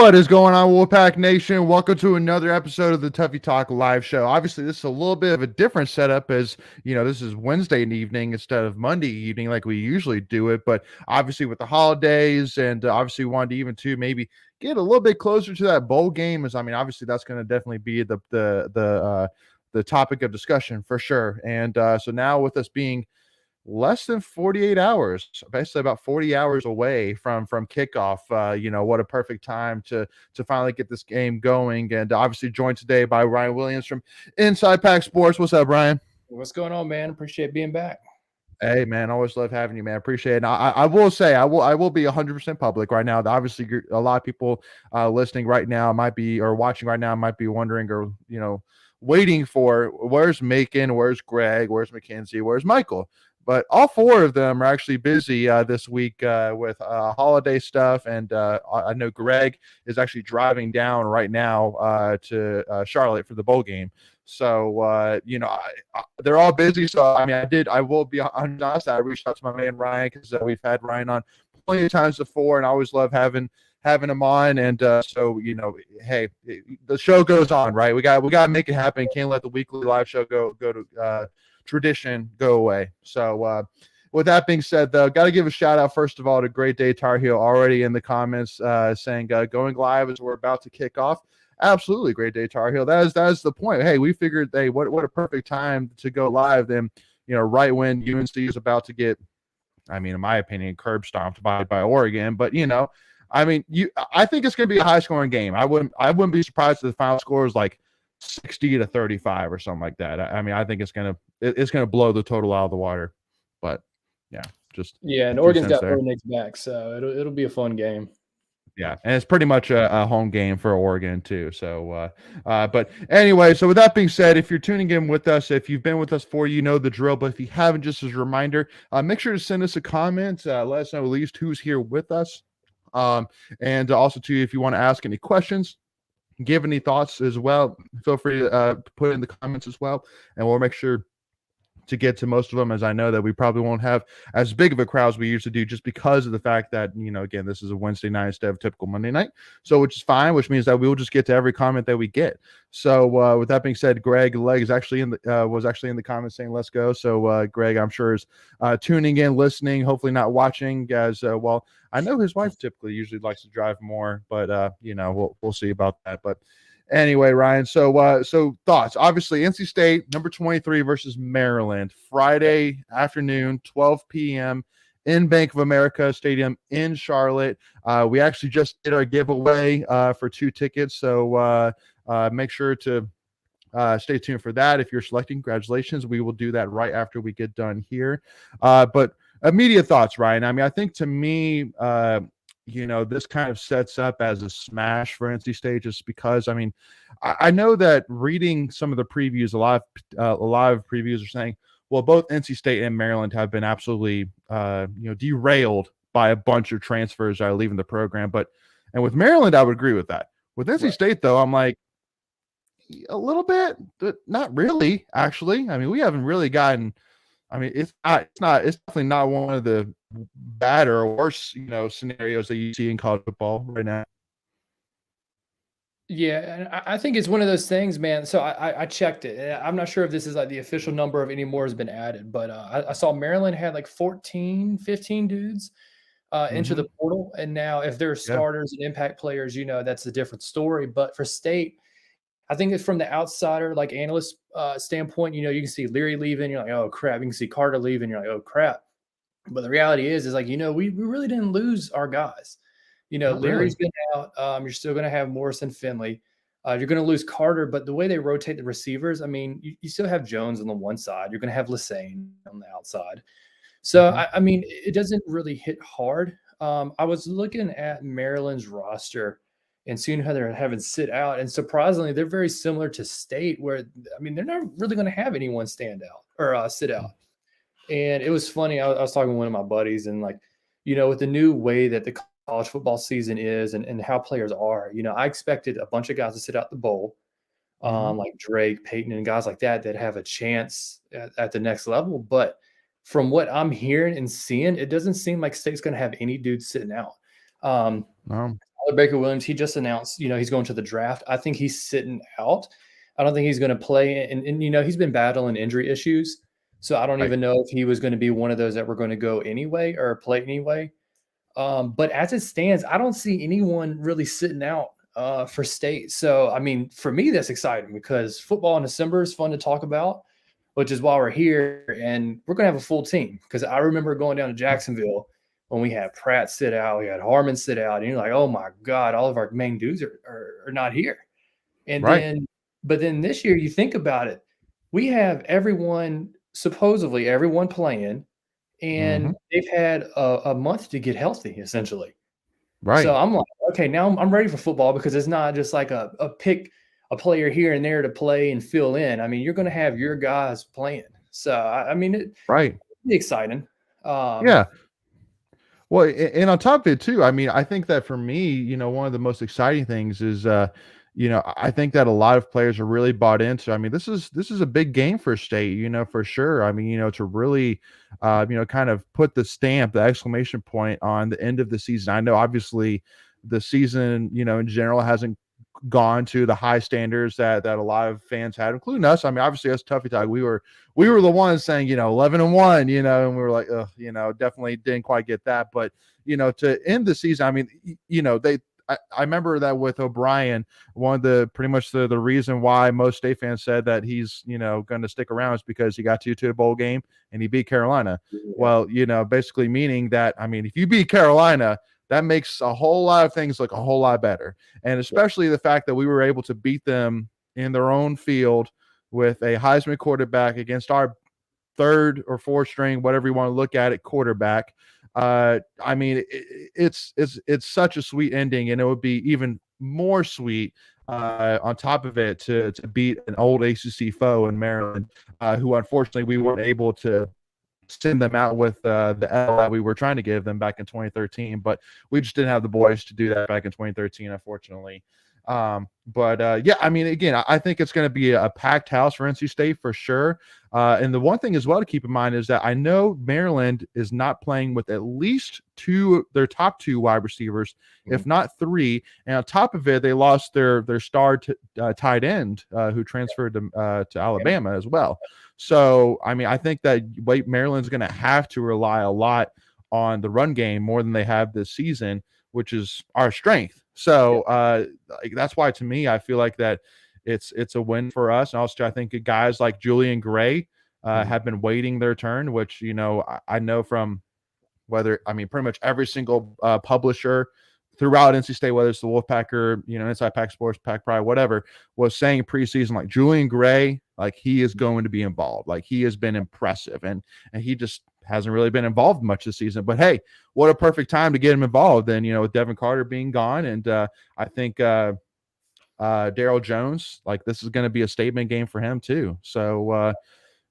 What is going on, Wolfpack Nation? Welcome to another episode of the Tuffy Talk live show. Obviously, this is a little bit of a different setup as, you know, this is Wednesday evening instead of Monday evening like we usually do it. But obviously with the holidays and obviously wanted to even to maybe get a little bit closer to that bowl game. As I mean, obviously that's going to definitely be the topic of discussion for sure. And so now with us being less than 48 hours, basically about 40 hours away from kickoff. You know, what a perfect time to finally get this game going. And obviously joined today by Ryan Williams from Inside Pack Sports. What's up, Ryan? What's going on, man? Appreciate being back. Hey, man, always love having you, man. Appreciate it. And I will say, I will be 100% public right now. Obviously, a lot of people listening right now might be, or watching right now might be wondering, or, you know, waiting for, where's Macon, where's Greg, where's Mackenzie, where's Michael? But all four of them are actually busy this week with holiday stuff. And I know Greg is actually driving down right now to Charlotte for the bowl game. So, you know, they're all busy. So, I mean, I will be honest. I reached out to my man Ryan because we've had Ryan on plenty of times before, and I always love having him on. And so, you know, hey, the show goes on, right? We got to make it happen. Can't let the weekly live show go to tradition go away. So with that being said, though, got to give a shout out first of all to Great Day Tar Heel, already in the comments saying going live as we're about to kick off. Absolutely, Great Day Tar Heel. That is the point. Hey, we figured, hey, what a perfect time to go live. Then, you know, right when UNC is about to get, I mean, in my opinion, curb stomped by Oregon. But, you know, I mean, I think it's going to be a high scoring game. I wouldn't be surprised if the final score is like 60-35 or something like that. I mean, I think it's gonna blow the total out of the water. But yeah, and Oregon's got Phoenix back, so it'll be a fun game. Yeah, and it's pretty much a home game for Oregon too. So, but anyway, so with that being said, if you're tuning in with us, if you've been with us for, you know the drill. But if you haven't, just as a reminder, make sure to send us a comment. Let us know at least who's here with us, and also too, if you want to ask any questions, give any thoughts as well, feel free to put in the comments as well, and we'll make sure to get to most of them, as I know that we probably won't have as big of a crowd as we used to do, just because of the fact that, again, this is a Wednesday night instead of typical Monday night. So, which is fine, which means that we will just get to every comment that we get. So, with that being said, Greg Legg is actually was actually in the comments saying let's go. So, Greg, I'm sure is tuning in, listening, hopefully not watching, as well. I know his wife typically usually likes to drive more, but we'll see about that. But anyway, Ryan, so thoughts. Obviously, NC State, number 23 versus Maryland, Friday afternoon, 12 p.m. in Bank of America Stadium in Charlotte. We actually just did our giveaway for 2 tickets, so make sure to stay tuned for that. If you're selecting, congratulations. We will do that right after we get done here. But immediate thoughts, Ryan. I mean, I think to me, this kind of sets up as a smash for NC State, just because, I mean, I know that reading some of the previews, a lot of previews are saying, well, both NC State and Maryland have been absolutely, derailed by a bunch of transfers that are leaving the program. And with Maryland, I would agree with that. With NC State, though, I'm like, a little bit, but not really, actually. I mean, we haven't really gotten, I mean, it's definitely not one of the better or worse, scenarios that you see in college football right now. Yeah, and I think it's one of those things, man. So I checked it. I'm not sure if this is like the official number of any more has been added, but I saw Maryland had like 14, 15 dudes into the portal. And now if they're starters and impact players, that's a different story. But for State, I think it's from the outsider, like analyst standpoint, you can see Leary leaving, you're like, oh crap. You can see Carter leaving, you're like, oh crap. But the reality is like, we really didn't lose our guys. Leary's been out. You're still going to have Morrison, Finley. You're going to lose Carter, but the way they rotate the receivers, I mean, you still have Jones on the one side. You're going to have Lassane on the outside. So, I mean, it doesn't really hit hard. I was looking at Maryland's roster and seeing how they're having sit out. And surprisingly, they're very similar to State, where, I mean, they're not really going to have anyone stand out or sit out. And it was funny. I was talking to one of my buddies, and like, with the new way that the college football season is and how players are, I expected a bunch of guys to sit out the bowl, like Drake, Peyton, and guys like that have a chance at the next level. But from what I'm hearing and seeing, it doesn't seem like State's going to have any dudes sitting out. Baker Williams, he just announced, he's going to the draft. I think he's sitting out. I don't think he's going to play. And he's been battling injury issues. So I don't even know if he was going to be one of those that were going to go anyway or play anyway. But as it stands, I don't see anyone really sitting out for State. So, I mean, for me, that's exciting because football in December is fun to talk about, which is why we're here. And we're going to have a full team, because I remember going down to Jacksonville when we had Pratt sit out, we had Harmon sit out, and you're like, oh my God, all of our main dudes are not here. And but then this year, you think about it, we have supposedly everyone playing, and they've had a month to get healthy, essentially. Right. So I'm like, okay, now I'm ready for football, because it's not just like a pick a player here and there to play and fill in. I mean, you're going to have your guys playing. So, I mean, it'd be exciting. Yeah. Well, and on top of it too, I mean, I think that for me, one of the most exciting things is, I think that a lot of players are really bought into. I mean, this is a big game for State, for sure. I mean, to really, kind of put the stamp, the exclamation point on the end of the season. I know obviously the season, in general hasn't gone to the high standards that a lot of fans had, including us. I mean, obviously us Tuffy Talk, we were the ones saying, 11-1, and we were like, definitely didn't quite get that. But, to end the season, I mean, I remember that with O'Brien, one of the pretty much the reason why most State fans said that he's, going to stick around is because he got to a bowl game and he beat Carolina. Yeah. Well, basically meaning that, I mean, if you beat Carolina, that makes a whole lot of things look a whole lot better. And especially the fact that we were able to beat them in their own field with a Heisman quarterback against our third or fourth string, whatever you want to look at it, quarterback. I mean, it's such a sweet ending, and it would be even more sweet on top of it to beat an old ACC foe in Maryland, who unfortunately we weren't able to send them out with the L that we were trying to give them back in 2013, but we just didn't have the boys to do that back in 2013, unfortunately. But I mean, again, I think it's going to be a packed house for NC State for sure. And the one thing as well to keep in mind is that I know Maryland is not playing with at least their top two wide receivers, if not three. And on top of it, they lost their star tight end who transferred to Alabama as well. So, I mean, I think that Maryland's going to have to rely a lot on the run game more than they have this season, which is our strength. So that's why, to me, I feel like that it's a win for us. And also, I think guys like Julian Gray have been waiting their turn, which I know from pretty much every single publisher throughout NC State, whether it's the Wolfpacker, Inside Pack Sports, Pack Pride, whatever, was saying preseason like Julian Gray, like he is going to be involved, like he has been impressive, and he just hasn't really been involved much this season. But hey, what a perfect time to get him involved. And with Devin Carter being gone, and I think Daryl Jones, like this is going to be a statement game for him too. So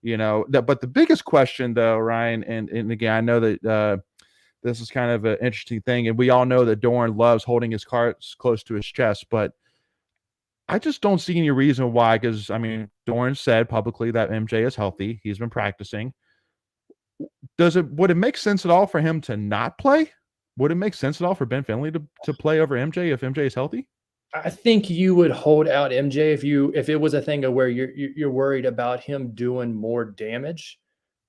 but the biggest question though, Ryan, and again, I know that this is kind of an interesting thing, and we all know that Doran loves holding his cards close to his chest, but I just don't see any reason why, because Doran said publicly that MJ is healthy. He's been practicing. Would it make sense at all for him to not play? Would it make sense at all for Ben Finley to play over MJ if MJ is healthy? I think you would hold out MJ if it was a thing of where you're worried about him doing more damage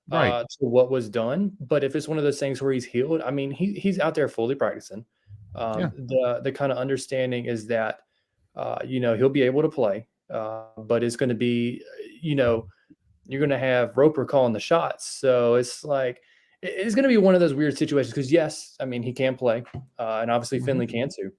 Right. to what was done. But if it's one of those things where he's healed, he's out there fully practicing. Yeah. The kind of understanding is that he'll be able to play, but it's going to be you're going to have Roper calling the shots. So it's like, it's going to be one of those weird situations because, yes, he can play, and obviously Finley can too.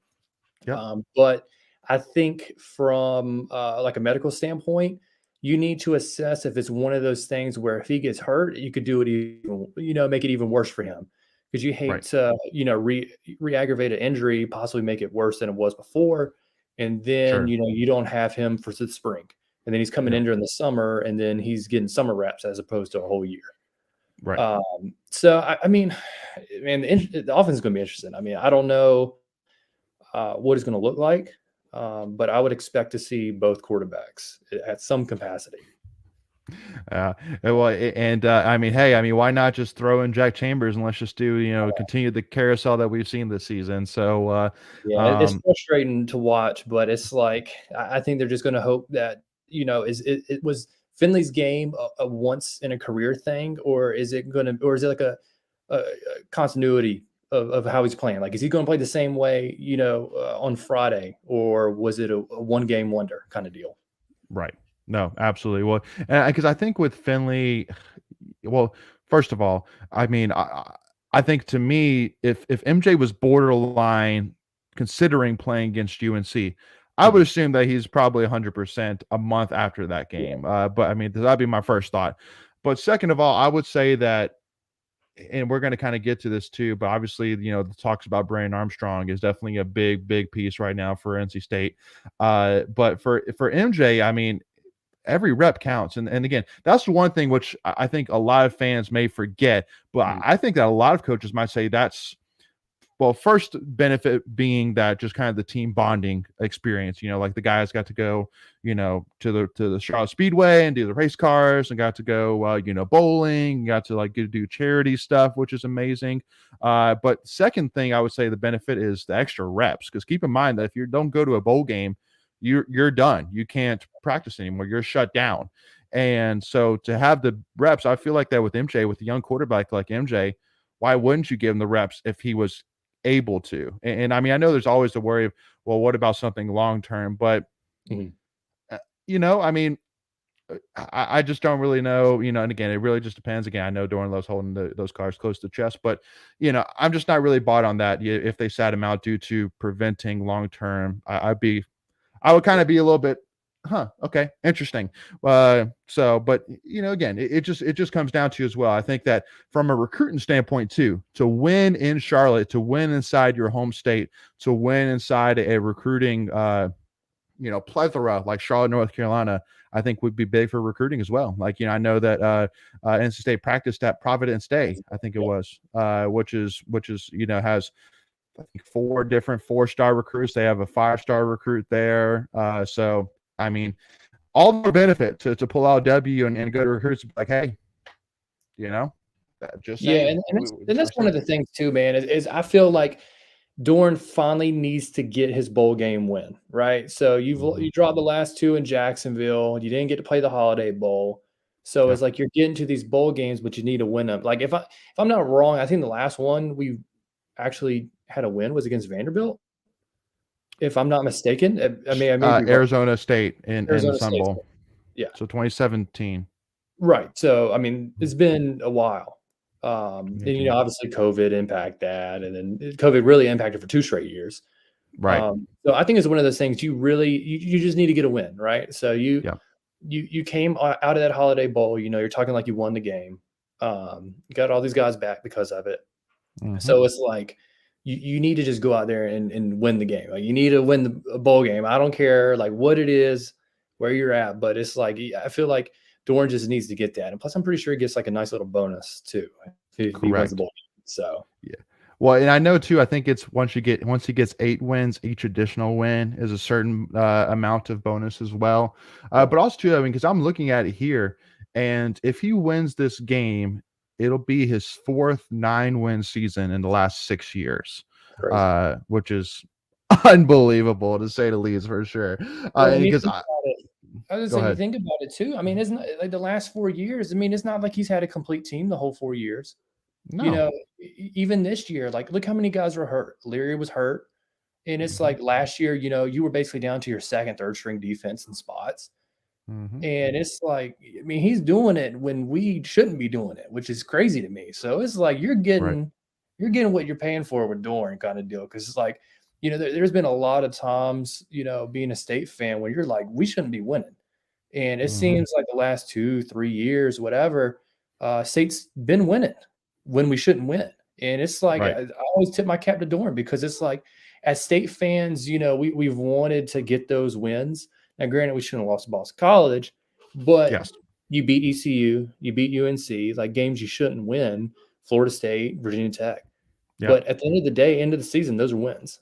Yeah. But I think from like a medical standpoint, you need to assess if it's one of those things where if he gets hurt, you could do it even, make it even worse for him, because you hate to, re-aggravate an injury, possibly make it worse than it was before. And then, Sure. you don't have him for the spring. And then he's coming in during the summer, and then he's getting summer reps as opposed to a whole year. Right. So, the offense is going to be interesting. I don't know what it's going to look like, but I would expect to see both quarterbacks at some capacity. Well, and hey, why not just throw in Jack Chambers and let's just do, continue the carousel that we've seen this season. So, it's frustrating to watch, but it's like, I think they're just going to hope that, it was Finley's game a once in a career thing, or is it like a continuity of how he's playing? Like, is he going to play the same way, on Friday, or was it a one game wonder kind of deal? Right. No, absolutely. Well, because I think with Finley, well, first of all, I think to me, if MJ was borderline considering playing against UNC, I would assume that he's probably 100% a month after that game. But that'd be my first thought. But second of all, I would say that, and we're going to kind of get to this too, but obviously, the talks about Brandon Armstrong is definitely a big, big piece right now for NC State. But for MJ, every rep counts. And again, that's the one thing which I think a lot of fans may forget, but I think that a lot of coaches might say that's, well, first benefit being that just kind of the team bonding experience, like the guys got to go, to the Charlotte Speedway and do the race cars, and got to go, bowling, got to do charity stuff, which is amazing. But second thing I would say the benefit is the extra reps, because keep in mind that if you don't go to a bowl game, you're done. You can't practice anymore. You're shut down. And so to have the reps, I feel like that with MJ, with a young quarterback like MJ, why wouldn't you give him the reps if he was able to? And I know there's always the worry of, well, what about something long term? But I just don't really know, and again, it really just depends. Again, I know Doran loves holding those cards close to the chest, but I'm just not really bought on that. If they sat him out due to preventing long term, I would kind of be a little bit, okay, interesting. But again, it just comes down to as well. I think that from a recruiting standpoint too, to win in Charlotte, to win inside your home state, to win inside a recruiting, plethora like Charlotte, North Carolina, I think would be big for recruiting as well. Like, I know that NC State practiced at Providence Day, I think it was, which is, has I think 4 different 4-star recruits. They have a 5-star recruit there. So I mean, all the benefit to pull out W and go to recruits like, hey, you know, just Yeah, saying. and that's one of the things too, man. Is I feel like Dorn finally needs to get his bowl game win, right? So you dropped the last 2 in Jacksonville. You didn't get to play the Holiday Bowl. So Yep. it's like you're getting to these bowl games, but you need to win them. Like if I'm not wrong, I think the last one we actually had a win was against Vanderbilt, if I'm not mistaken. I may be wrong. Arizona State in the Arizona Sun State. Bowl. Yeah. So 2017. Right. So I mean, it's been a while. And Yeah. obviously COVID impact that, and then COVID really impacted for 2 straight years. Right. So I think it's one of those things you just need to get a win, right? So Yeah. you came out of that Holiday Bowl, you're talking like you won the game. You got all these guys back because of it. So it's like you need to just go out there and win the game. Like you need to win the bowl game. I don't care like what it is, where you're at, but it's like I feel like Dorn just needs to get that. And plus, I'm pretty sure he gets like a nice little bonus too if he wins the bowl game. So yeah. Well, and I know too. I think it's once he gets 8 wins, each additional win is a certain amount of bonus as well. But also too, I mean, because I'm looking at it here, and if he wins this game, it'll be his 4th 9-win season in the last 6 years, which is unbelievable to say the least, for sure. Because I was saying, you think about it too. I mean, isn't it like the last 4 years? I mean, it's not like he's had a complete team the whole 4 years. No. Even this year, like look how many guys were hurt. Leary was hurt. And it's like last year, you were basically down to your 2nd, 3rd string defense in spots. And it's like, I mean, he's doing it when we shouldn't be doing it, which is crazy to me. So it's like you're getting what you're paying for with Doran kind of deal. Because it's like, there's been a lot of times, being a State fan where you're like, we shouldn't be winning. And it seems like the last 2, 3 years, whatever, State's been winning when we shouldn't win. And it's like, I always tip my cap to Doran because it's like, as State fans, we've wanted to get those wins. Now, granted, we shouldn't have lost to Boston College, but you beat ECU, you beat UNC, like games you shouldn't win, Florida State, Virginia Tech. Yep. But at the end of the day, end of the season, those are wins.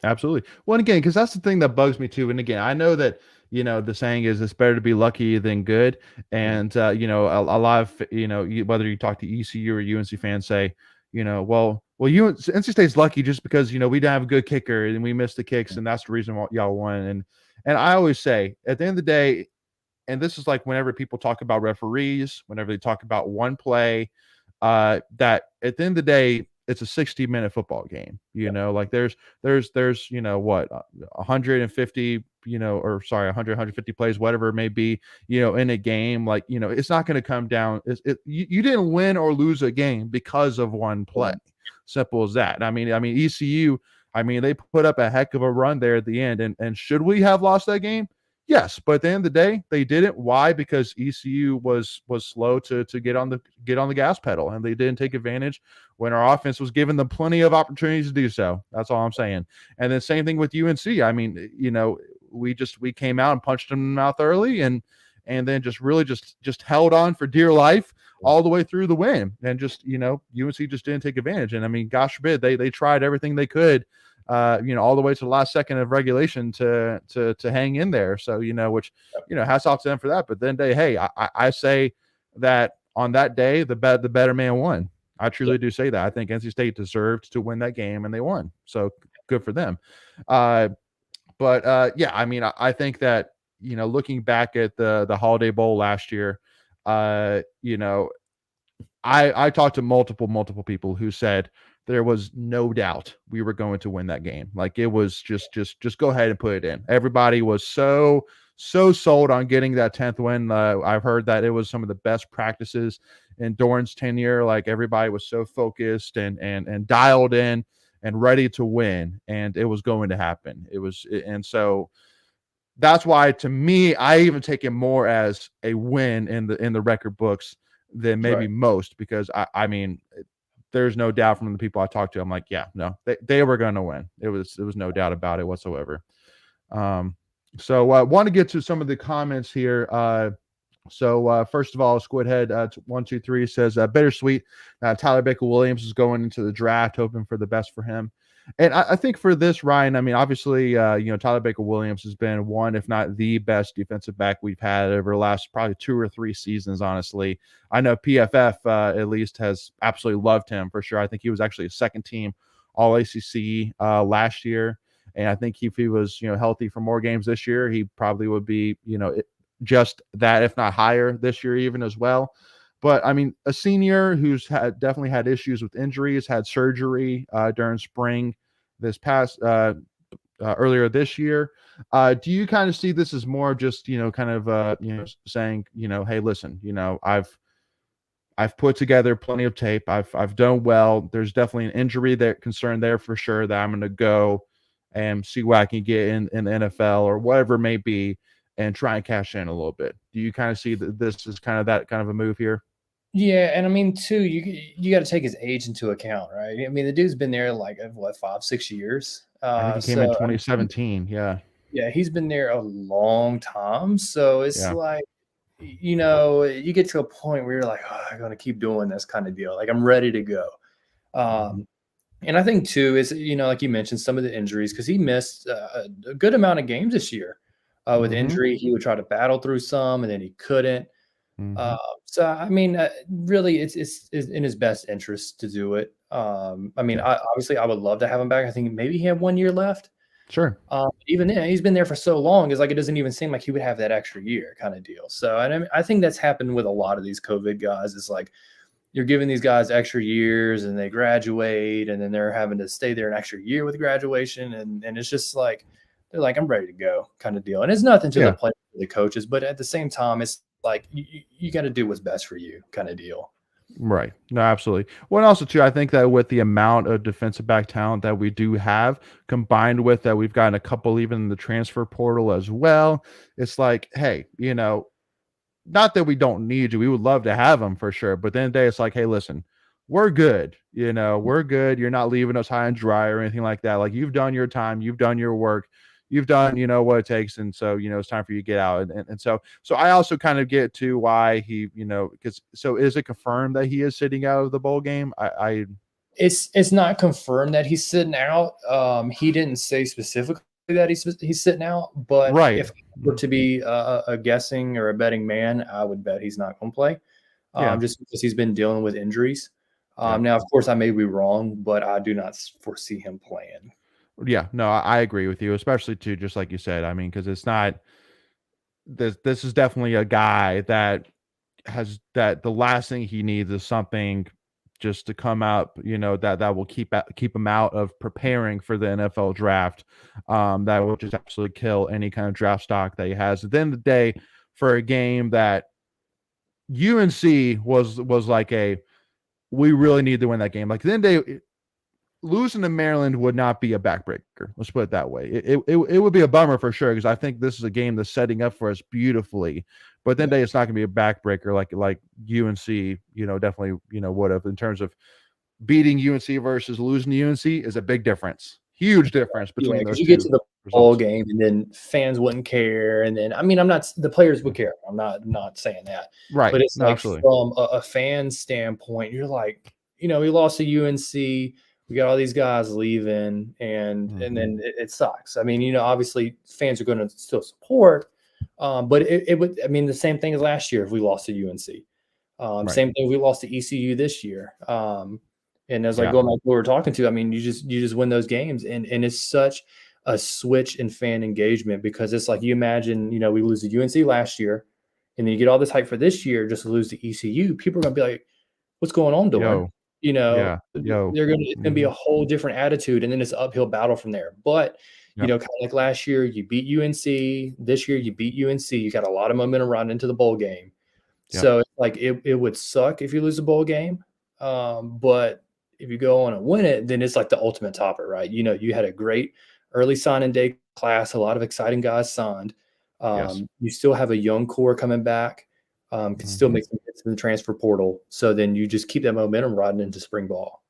Absolutely. Well, and again, because that's the thing that bugs me too. And again, I know that, the saying is it's better to be lucky than good. And, a lot of, whether you talk to ECU or UNC fans say, NC State's lucky just because, we didn't have a good kicker and we missed the kicks. And that's the reason why y'all won. And I always say at the end of the day, and this is like whenever people talk about referees, whenever they talk about one play, that at the end of the day, it's a 60-minute football game, like there's 150, 150 plays, whatever it may be, in a game, like, it's not going to come down. You didn't win or lose a game because of one play. Simple as that. I mean, ECU, they put up a heck of a run there at the end. And should we have lost that game? Yes, but at the end of the day, they didn't. Why? Because ECU was slow to get on the gas pedal, and they didn't take advantage when our offense was given them plenty of opportunities to do so. That's all I'm saying. And then same thing with UNC. I mean, we came out and punched them in the mouth early, and then just really just held on for dear life all the way through the win, and just UNC just didn't take advantage. And I mean, gosh forbid, they tried everything they could. All the way to the last second of regulation to hang in there. So, which, hats off to them for that. But then I say that on that day, the better man won. I truly do say that. I think NC State deserved to win that game, and they won. So good for them. I think that, looking back at the Holiday Bowl last year, I talked to multiple people who said there was no doubt we were going to win that game. Like it was just go ahead and put it in. Everybody was so sold on getting that 10th win. I've heard that it was some of the best practices in Doran's tenure. Like everybody was so focused and dialed in and ready to win, and it was going to happen. And so that's why, to me, I even take it more as a win in the record books than maybe most, because I mean, there's no doubt from the people I talked to. I'm like, yeah, no, they were going to win. It was no doubt about it whatsoever. So I want to get to some of the comments here. So first of all, Squidhead 123 says bittersweet. Tyler Baker Williams is going into the draft, hoping for the best for him. And I think for this, Ryan, I mean, obviously, Tyler Baker Williams has been one, if not the best defensive back we've had over the last probably 2 or 3 seasons, honestly. I know PFF at least has absolutely loved him for sure. I think he was actually a second team All ACC last year. And I think if he was, healthy for more games this year, he probably would be, just that, if not higher this year, even as well. But I mean, a senior who's definitely had issues with injuries, had surgery during spring this past earlier this year. Do you kind of see this as more of just kind of saying hey, listen, I've put together plenty of tape. I've done well. There's definitely an injury that concern there for sure that I'm going to go and see what I can get in the NFL or whatever it may be and try and cash in a little bit. Do you kind of see that this is kind of that kind of a move here? Yeah, and I mean, too, you got to take his age into account, right? I mean, the dude's been there like what 5, 6 years. I think he came in 2017. Yeah. Yeah, he's been there a long time. So it's Yeah. like, you get to a point where you're like, oh, I'm going to keep doing this kind of deal. Like, I'm ready to go. Mhm. And I think, too, is, like you mentioned, some of the injuries, because he missed a good amount of games this year with Mhm. injury. He would try to battle through some, and then he couldn't. Mhm. So, I mean, really, it's in his best interest to do it. I mean, Yeah. obviously, I would love to have him back. I think maybe he had 1 year left. Sure. Even then, he's been there for so long. It's like it doesn't even seem like he would have that extra year kind of deal. So, and I think that's happened with a lot of these COVID guys. It's like you're giving these guys extra years, and they graduate, and then they're having to stay there an extra year with graduation, and it's just like they're like, I'm ready to go kind of deal. And it's nothing to the Yeah. players or the coaches, but at the same time, it's like you got to do what's best for you kind of deal. Right. No, absolutely. Well, and also too, I think that with the amount of defensive back talent that we do have, combined with that, we've gotten a couple even in the transfer portal as well. It's like, hey, not that we don't need you. We would love to have them for sure. But then the day, it's like, hey, listen, we're good. We're good. You're not leaving us high and dry or anything like that. Like you've done your time, you've done your work, you've done, what it takes. And so, it's time for you to get out. And so I also kind of get to why he, because so is it confirmed that he is sitting out of the bowl game? I It's not confirmed that he's sitting out. He didn't say specifically that he's sitting out, but right. if I were to be a guessing or a betting man, I would bet he's not going to play, Yeah. just because he's been dealing with injuries. Yeah. Now, of course, I may be wrong, but I do not foresee him playing. Yeah. No, I agree with you, especially too, just like you said. I mean, because it's not this is definitely a guy that has that the last thing he needs is something just to come out, that will keep him out of preparing for the NFL draft. That will just absolutely kill any kind of draft stock that he has. At the end of the day, for a game that UNC was like we really need to win that game. Like then they losing to Maryland would not be a backbreaker. Let's put it that way. It would be a bummer for sure because I think this is a game that's setting up for us beautifully. But then Yeah. it's not going to be a backbreaker like UNC, definitely would have in terms of beating UNC versus losing to UNC is a big difference, huge difference Yeah, between because those you get to two the bowl results. game and then fans wouldn't care, and then I mean, I'm not the players would care. I'm not saying that, Right? but it's No, like absolutely. from a fan standpoint, you're like, we lost to UNC. We got all these guys leaving, and Hmm. then it sucks. I mean, obviously fans are going to still support, but it would. I mean, the same thing as last year if we lost to UNC. Right? Same thing. We lost to ECU this year. And as like Yeah. going back to what we're talking to, I mean, you just win those games, and it's such a switch in fan engagement because it's like you imagine, we lose to UNC last year, and then you get all this hype for this year just to lose to ECU. People are gonna be like, "What's going on, Dorn?" Yo. Yeah. Yo. They're gonna it's gonna be Hmm. a whole different attitude, and then it's an uphill battle from there. But Yep. kind of like last year, you beat UNC. This year, you beat UNC. You got a lot of momentum running into the bowl game. Yep. So it's like it would suck if you lose a bowl game. But if you go on and win it, then it's like the ultimate topper, right? You had a great early signing day class, a lot of exciting guys signed. Yes. You still have a young core coming back, can still Hmm. make some hits in the transfer portal. So then you just keep that momentum riding into spring ball.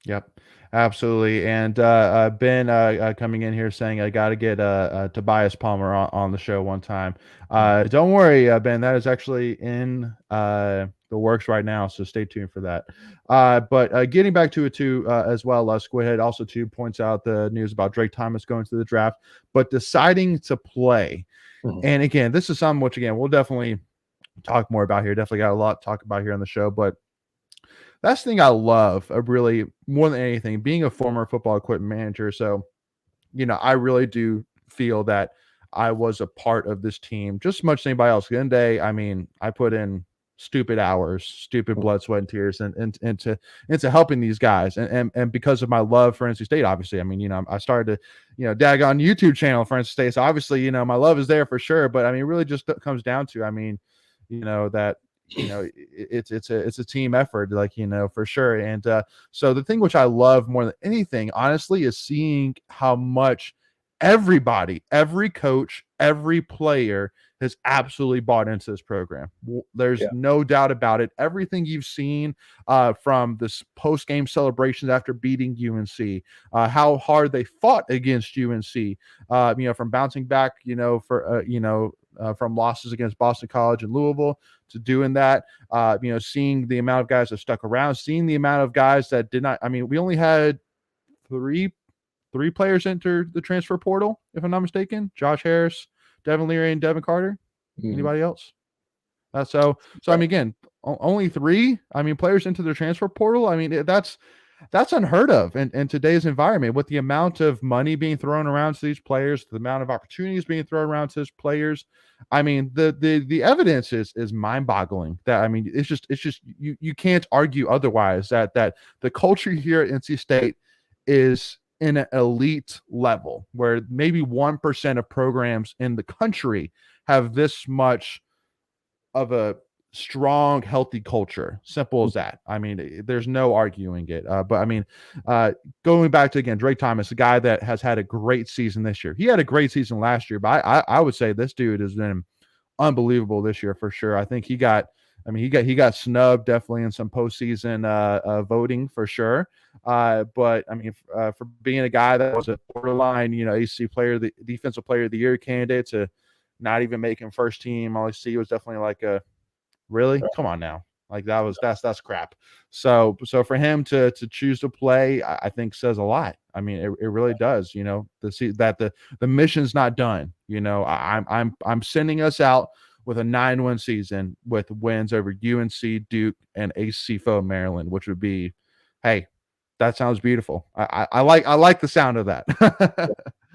Yep. Absolutely. And Ben coming in here saying I got to get Tobias Palmer on the show one time. Don't worry, Ben. That is actually in the works right now, so stay tuned for that. But getting back to it too as well, let's go ahead. Also, too points out the news about Drake Thomas going to the draft, but deciding to play. Mhm. And again, this is something which again we'll definitely talk more about here. Definitely got a lot to talk about here on the show, but that's the thing I love really more than anything, being a former football equipment manager. So, I really do feel that I was a part of this team just as much as anybody else. At the end of the day, I mean, I put in stupid hours, stupid blood, sweat, and tears and into helping these guys. And because of my love for NC State, obviously, I mean, I started to, daggone YouTube channel for NC State. So obviously, my love is there for sure. But I mean, it really just comes down to, I mean, that it's a team effort, like, for sure. And so the thing which I love more than anything, honestly, is seeing how much everybody, every coach, every player has absolutely bought into this program. There's Yeah. no doubt about it. Everything you've seen from this post-game celebrations after beating UNC, how hard they fought against UNC, from bouncing back, from losses against Boston College and Louisville to doing that, seeing the amount of guys that stuck around, seeing the amount of guys that did not. I mean, we only had three players enter the transfer portal, if I'm not mistaken. Josh Harris, Devin Leary, and Devin Carter. Anybody else? So I mean, again, only three. I mean, players into the transfer portal. I mean, that's unheard of in today's environment, with the amount of money being thrown around to these players, the amount of opportunities being thrown around to these players. I mean, the evidence is mind-boggling. That, I mean, it's just you can't argue otherwise that the culture here at NC State is in an elite level, where maybe 1% of programs in the country have this much of a strong, healthy culture. Simple as that. I mean, there's no arguing it. But I mean, going back to, again, Drake Thomas, a guy that has had a great season this year. He had a great season last year, but I would say this dude has been unbelievable this year for sure. I think he got snubbed definitely in some postseason voting for sure. But I mean, for being a guy that was a borderline, AC player, the defensive player of the year candidate, to not even making first team, all I see was definitely like a, really? Come on now. Like, that's crap. So for him to choose to play, I think says a lot. I mean, it really does, to see that the mission's not done. I'm sending us out with a 9-win season with wins over UNC, Duke, and AC foe Maryland, which would be, hey, that sounds beautiful. I like the sound of that.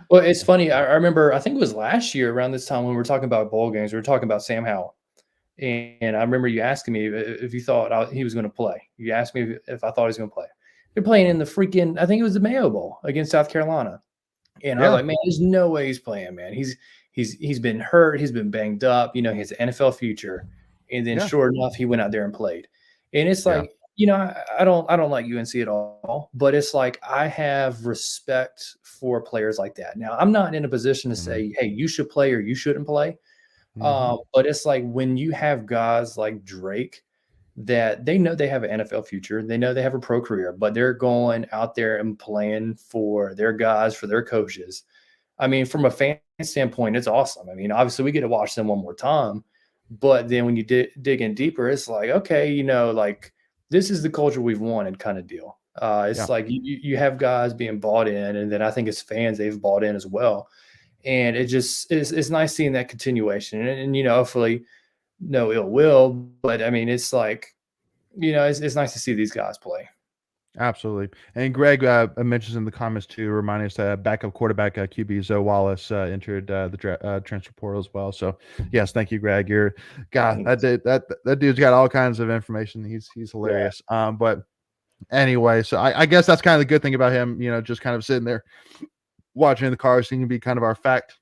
Well, it's funny. I remember, I think it was last year around this time when we were talking about bowl games, we were talking about Sam Howell. And I remember you asking me if you thought he was going to play. You asked me if I thought he was going to play. They're playing in the freaking, I think it was the MAYO Bowl against South Carolina. And I was like, man, there's no way he's playing, man. He's been hurt. He's been banged up. He has an NFL future. And then sure enough, he went out there and played. And it's like, I don't like UNC at all, but it's like, I have respect for players like that. Now, I'm not in a position to say, hey, you should play or you shouldn't play. But it's like, when you have guys like Drake that they know they have an NFL future, they know they have a pro career, but they're going out there and playing for their guys, for their coaches. I mean, from a fan standpoint, it's awesome. I mean, obviously we get to watch them one more time, but then when you dig in deeper, it's like, okay, like, this is the culture we've wanted, kind of deal. It's like you have guys being bought in, and then I think as fans, they've bought in as well. And it just it's nice seeing that continuation, and hopefully no ill will, but I mean, it's like, it's nice to see these guys play. Absolutely. And Greg mentions in the comments too, reminding us that backup quarterback QB Zoe Wallace entered the transfer portal as well. So yes, thank you, Greg. That dude's got all kinds of information. He's hilarious. But anyway, so I guess that's kind of the good thing about him. Just kind of sitting there watching the cars. He can be kind of our fact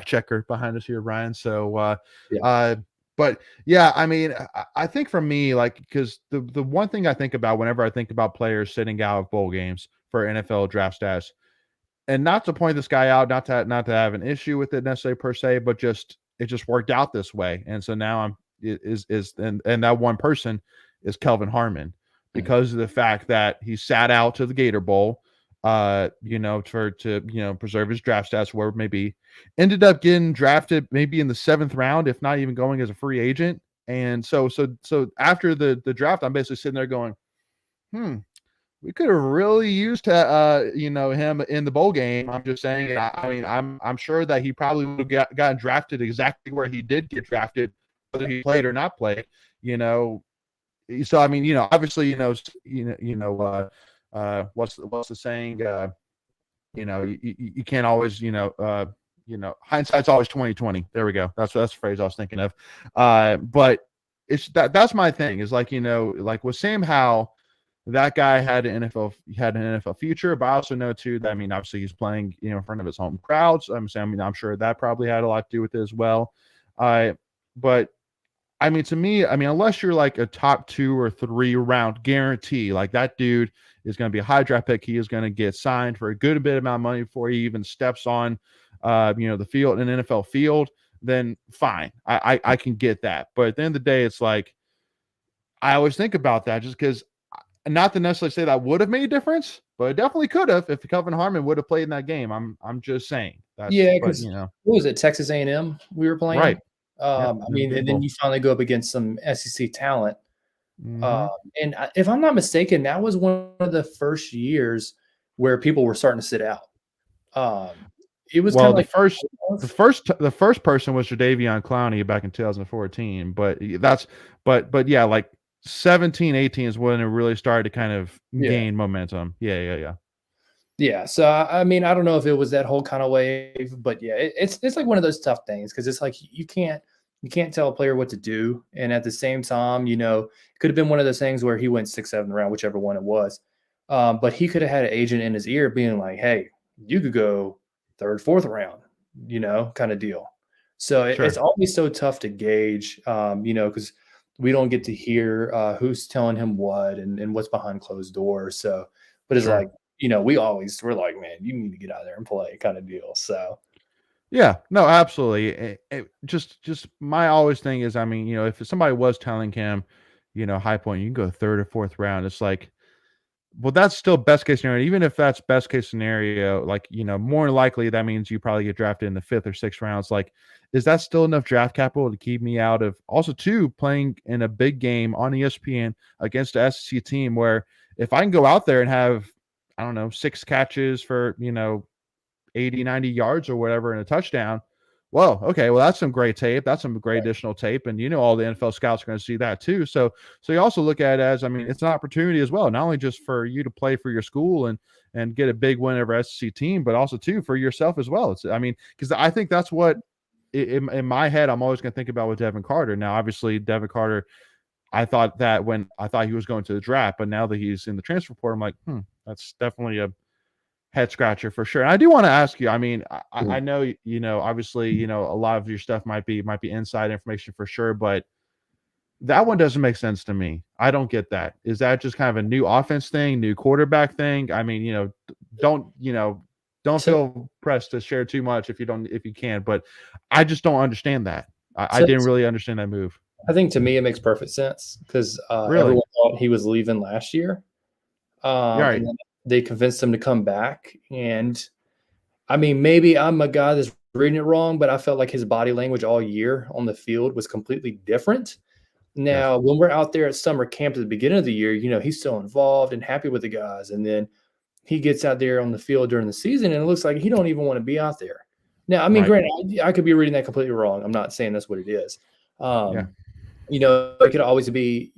checker behind us here, Ryan. So but yeah, I mean, I think for me, like, because the one thing I think about whenever I think about players sitting out of bowl games for NFL draft status, and not to point this guy out, not to have an issue with it necessarily per se, but it just worked out this way, and so now and that one person is Kelvin Harmon. because of the fact that he sat out to the Gator Bowl, to preserve his draft stats, where maybe ended up getting drafted maybe in the 7th round, if not even going as a free agent. And so after the draft, I'm basically sitting there going, we could have really used him in the bowl game. I'm just saying. I mean, I'm sure that he probably would have gotten drafted exactly where he did get drafted, whether he played or not played. So I mean, obviously, what's the saying? You can't always, hindsight's always 20/20. There we go. That's the phrase I was thinking of. But that's my thing. Is like like with Sam Howell, that guy had an NFL future, but I also know too that, I mean, obviously he's playing in front of his home crowds. I'm sure that probably had a lot to do with it as well. But I mean, to me, unless you're like a top 2 or 3 round guarantee, like that dude is going to be a high draft pick. He is going to get signed for a good bit amount of money before he even steps on, the field, an NFL field. Then fine, I can get that. But at the end of the day, it's like I always think about that, just because, not to necessarily say that would have made a difference, but it definitely could have if Kelvin Harmon would have played in that game. I'm just saying. Because what was it, Texas A&M we were playing? Right. I mean, and then you finally go up against some SEC talent. And if I'm not mistaken, that was one of the first years where people were starting to sit out. It was kind of like the first person was Jadeveon Clowney back in 2014, but yeah, like 17, 18 is when it really started to kind of gain momentum. Yeah. So I mean, I don't know if it was that whole kind of wave, but yeah, it's like one of those tough things, because it's like you can't tell a player what to do, and at the same time, it could have been one of those things where he went 6th, 7th round, whichever one it was, but he could have had an agent in his ear being like, "Hey, you could go 3rd, 4th round," kind of deal. So it's always so tough to gauge, because we don't get to hear who's telling him what and what's behind closed doors. So, but it's like, we're like, man, you need to get out there and play, kind of deal. So, yeah, no, absolutely. Just my always thing is, I mean, if somebody was telling him, high point, you can go 3rd or 4th round, it's like, well, that's still best case scenario. Even if that's best case scenario, like, more likely that means you probably get drafted in the 5th or 6th rounds. Like, is that still enough draft capital to keep me out of also too playing in a big game on ESPN against a SEC team, where if I can go out there and have, I don't know, 6 catches for, 80, 90 yards or whatever and a touchdown. Well, okay, well, that's some great tape. That's some great additional tape. And all the NFL scouts are going to see that too. So you also look at it as, I mean, it's an opportunity as well, not only just for you to play for your school and get a big win over SEC team, but also too for yourself as well. Because I think that's what in my head, I'm always going to think about with Devin Carter. Now, obviously, Devin Carter, I thought that when I thought he was going to the draft, but now that he's in the transfer portal, I'm like, that's definitely a head scratcher for sure. And I do want to ask you, I mean, I know, obviously, a lot of your stuff might be inside information for sure, but that one doesn't make sense to me. I don't get that. Is that just kind of a new offense thing, new quarterback thing? I mean, don't feel pressed to share too much if you can, but I just don't understand that. I didn't really understand that move. I think to me, it makes perfect sense, because everyone thought he was leaving last year. Right. And then they convinced him to come back. And I mean, maybe I'm a guy that's reading it wrong, but I felt like his body language all year on the field was completely different. Now, when we're out there at summer camp at the beginning of the year, he's still involved and happy with the guys. And then he gets out there on the field during the season, and it looks like he don't even want to be out there. Now, I mean, granted, I could be reading that completely wrong. I'm not saying that's what it is. It could always be,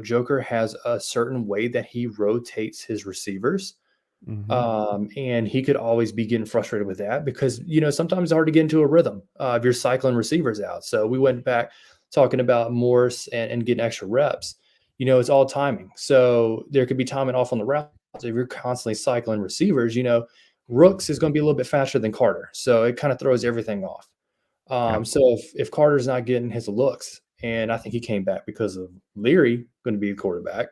Joker has a certain way that he rotates his receivers. And he could always be getting frustrated with that, because, sometimes it's hard to get into a rhythm if you're cycling receivers out. So we went back talking about Morse and getting extra reps. It's all timing. So there could be timing off on the route. If you're constantly cycling receivers, Rooks is going to be a little bit faster than Carter. So it kind of throws everything off. So if Carter's not getting his looks, and I think he came back because of Leary going to be the quarterback,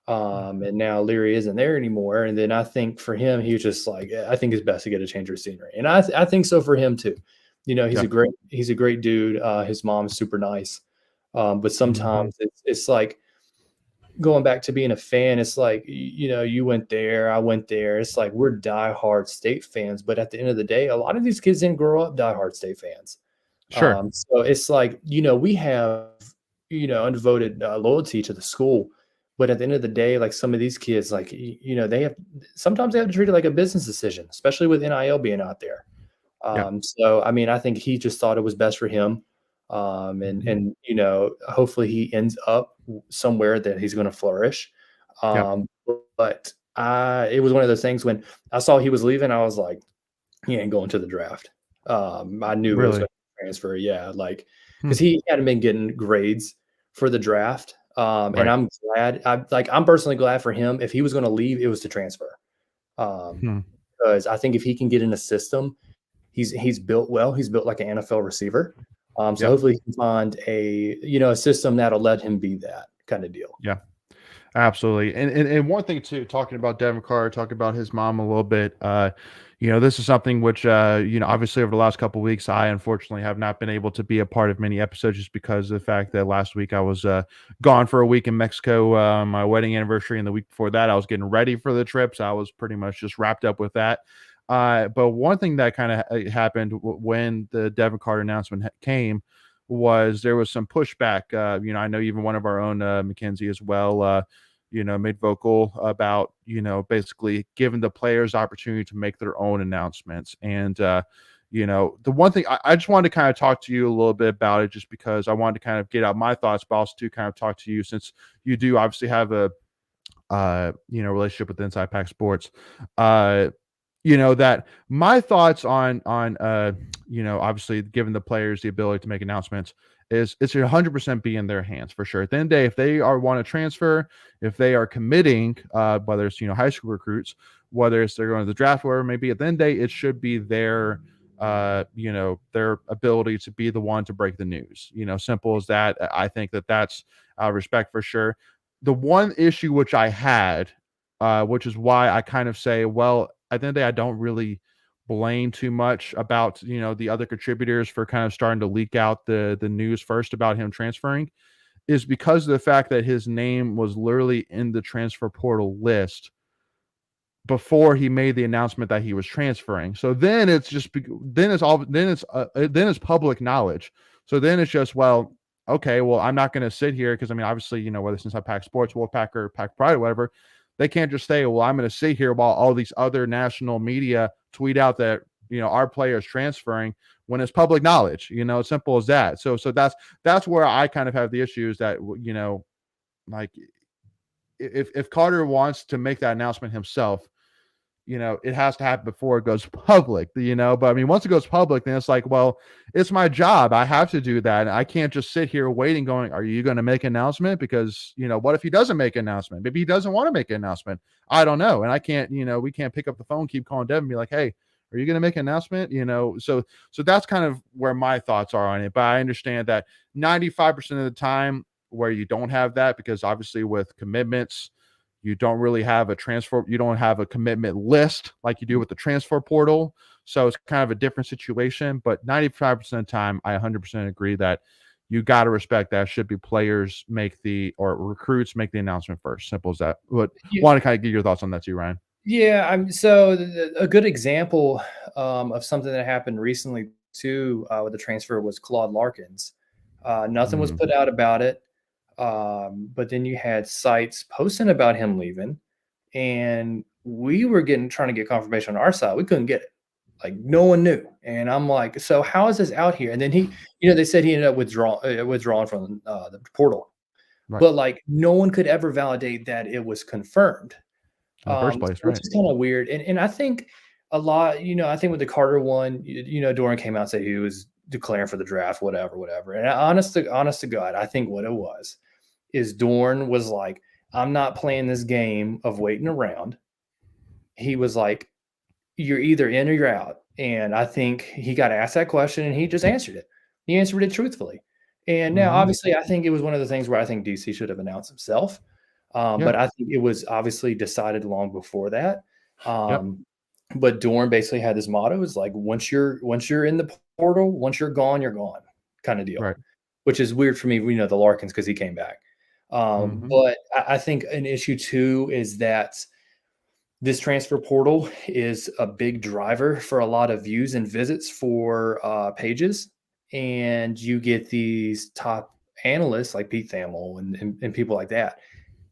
and now Leary isn't there anymore. And then I think for him, he was just like, I think it's best to get a change of scenery. And I think so for him too. He's a great dude. His mom's super nice. But sometimes it's like, going back to being a fan, it's like, you went there, I went there. It's like we're diehard State fans, but at the end of the day, a lot of these kids didn't grow up diehard State fans. Sure. So it's like, we have, undevoted loyalty to the school. But at the end of the day, like some of these kids, like, sometimes they have to treat it like a business decision, especially with NIL being out there. Yeah. So, I mean, I think he just thought it was best for him. Mhm. And hopefully he ends up somewhere that he's going to flourish. Yeah. But it was one of those things when I saw he was leaving, I was like, he ain't going to the draft. I knew it was Really. going to transfer. Yeah. Like, Hmm. cause he hadn't been getting grades for the draft. And Right. I'm glad, I'm personally glad for him. If he was going to leave, it was to transfer. Um, Hmm. because I think if he can get in a system, he's built well. He's built like an NFL receiver. So Yep. hopefully he can find a system that'll let him be that kind of deal. Yeah. Absolutely. And one thing too, talking about Devin Carter, talking about his mom a little bit, this is something which obviously over the last couple of weeks, I unfortunately have not been able to be a part of many episodes just because of the fact that last week I was gone for a week in Mexico, my wedding anniversary, and the week before that I was getting ready for the trip. So I was pretty much just wrapped up with that. But one thing that kind of happened when the Devin Carter announcement came was there was some pushback. I know even one of our own, Mackenzie as well, made vocal about, basically giving the players opportunity to make their own announcements. And, the one thing I just wanted to kind of talk to you a little bit about it, just because I wanted to kind of get out my thoughts, but also to kind of talk to you since you do obviously have a, relationship with Inside Pack Sports. Uh, that my thoughts on obviously giving the players the ability to make announcements is it's 100% be in their hands for sure. At the end of the day, if they are want to transfer, if they are committing, whether it's high school recruits, whether it's they're going to the draft, wherever it may be, at the end of the day, it should be their ability to be the one to break the news. Simple as that. I think that's respect for sure. The one issue which I had, which is why I kind of say, well, at the end of the day, I don't really blame too much about the other contributors for kind of starting to leak out the news first about him transferring, is because of the fact that his name was literally in the transfer portal list before he made the announcement that he was transferring. So then it's just then it's public knowledge. So then it's just, well, okay, well, I'm not going to sit here because I mean, obviously, whether it's inside Pack Sports, Wolfpack, or Pack Pride, or whatever, they can't just say, well, I'm going to sit here while all these other national media tweet out that our player is transferring when it's public knowledge. It's simple as that. So that's where I kind of have the issues that like if Carter wants to make that announcement himself, it has to happen before it goes public, but I mean, once it goes public, then it's like, well, it's my job. I have to do that. I can't just sit here waiting going, are you going to make an announcement? Because, what if he doesn't make an announcement? Maybe he doesn't want to make an announcement. I don't know. And I can't, we can't pick up the phone, keep calling Devin and be like, hey, are you going to make an announcement? So that's kind of where my thoughts are on it. But I understand that 95% of the time where you don't have that, because obviously with commitments, you don't really have you don't have a commitment list like you do with the transfer portal. So it's kind of a different situation. But 95% of the time, I 100% agree that you got to respect that should be players or recruits make the announcement first. Simple as that. But want to kind of get your thoughts on that too, Ryan. Yeah, so a good example of something that happened recently too with the transfer was Claude Larkins. Nothing was Mm, put out about it, but then you had sites posting about him leaving, and we were trying to get confirmation on our side. We couldn't get it. Like no one knew, and I'm like, so how is this out here? And then they said he ended up withdrawing from the portal, right. but like no one could ever validate that it was confirmed. In the first place, Which right. is kind of weird. And I think a lot, I think with the Carter one, Doran came out and said he was declaring for the draft, whatever, whatever. And honest to God, I think what it was is Dorn was like, I'm not playing this game of waiting around. He was like, you're either in or you're out. And I think he got asked that question and he just answered it. He answered it truthfully. And now, Mm-hmm. obviously, I think it was one of the things where I think DC should have announced himself. Yeah. But I think it was obviously decided long before that. Yep. But Dorn basically had this motto: is like once you're in the portal, once you're gone kind of deal. Right. Which is weird for me. We know the Larkins because he came back. But I think an issue too is that this transfer portal is a big driver for a lot of views and visits for pages. And you get these top analysts like Pete Thamel and people like that.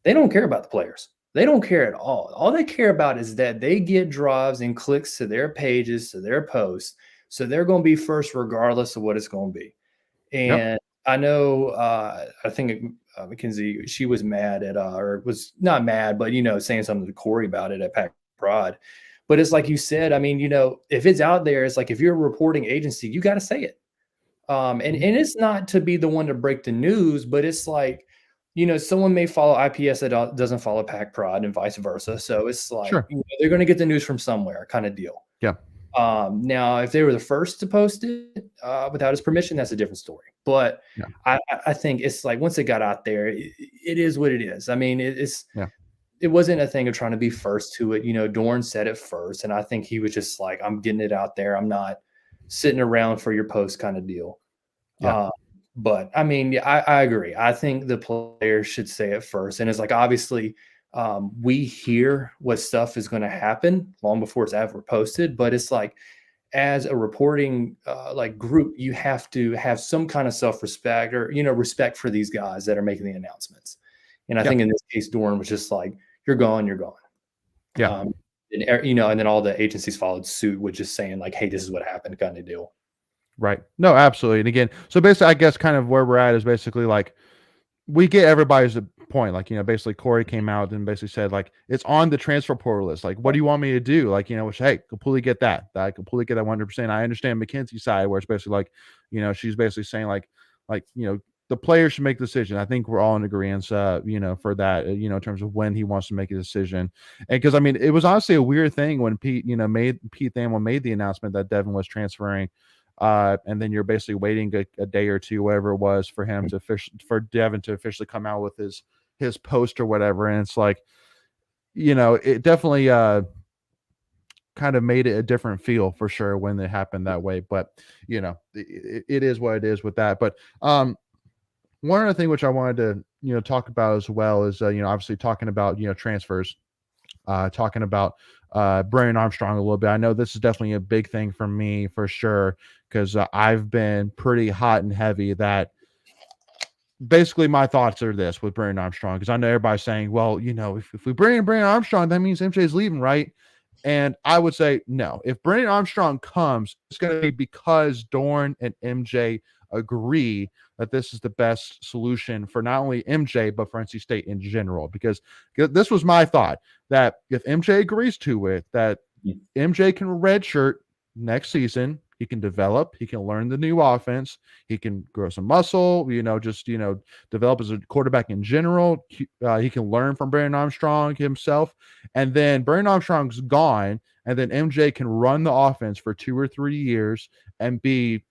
They don't care about the players. They don't care at all. All they care about is that they get drives and clicks to their pages, to their posts. So they're going to be first regardless of what it's going to be. Yep. And I know, I think Mackenzie, she was mad at, or was not mad, but, saying something to Corey about it at Pack Prod. But it's like you said, I mean, if it's out there, it's like if you're a reporting agency, you got to say it. And it's not to be the one to break the news, but it's like, someone may follow IPS that doesn't follow Pack Prod and vice versa. So it's like, Sure. they're going to get the news from somewhere kind of deal. Yeah. Now, if they were the first to post it without his permission, that's a different story. But yeah. I think it's like once it got out there, it is what it is. I mean, it wasn't a thing of trying to be first to it. Dorn said it first, and I think he was just like, I'm getting it out there. I'm not sitting around for your post kind of deal. Yeah. But I mean, I agree. I think the players should say it first. And it's like, obviously, we hear what stuff is going to happen long before it's ever posted, but it's like, as a reporting like group, you have to have some kind of self-respect or, respect for these guys that are making the announcements. And I think in this case, Dorn was just like, you're gone, you're gone. Yeah. And then all the agencies followed suit with just saying like, hey, this is what happened kind of deal. Right. No, absolutely. And again, so basically, I guess kind of where we're at is basically like, we get everybody's point. Like, basically Corey came out and basically said, like, it's on the transfer portal list. Like, what do you want me to do? Like, which, hey, completely get that. I completely get that 100%. I understand Mackenzie's side where it's basically like, she's basically saying like, the players should make the decision. I think we're all in agreement, for that, in terms of when he wants to make a decision. And because, I mean, it was honestly a weird thing when Pete Thamel made the announcement that Devin was transferring. And then you're basically waiting a day or two, whatever it was, for him for Devin to officially come out with his post or whatever. And it's like, it definitely kind of made it a different feel for sure when it happened that way. But it is what it is with that. But one other thing which I wanted to talk about as well is obviously talking about transfers, talking about Brennan Armstrong a little bit. I know this is definitely a big thing for me for sure, because I've been pretty hot and heavy that basically my thoughts are this with Brennan Armstrong, because I know everybody's saying, well, if we bring in Brennan Armstrong, that means MJ's leaving, right? And I would say no. If Brennan Armstrong comes, it's going to be because Dorn and MJ agree that this is the best solution for not only MJ, but for NC State in general. Because this was my thought, that if MJ agrees to it, that MJ can redshirt next season. He can develop. He can learn the new offense. He can grow some muscle, develop as a quarterback in general. He can learn from Brennan Armstrong himself. And then Brennan Armstrong's gone, and then MJ can run the offense for 2 or 3 years and be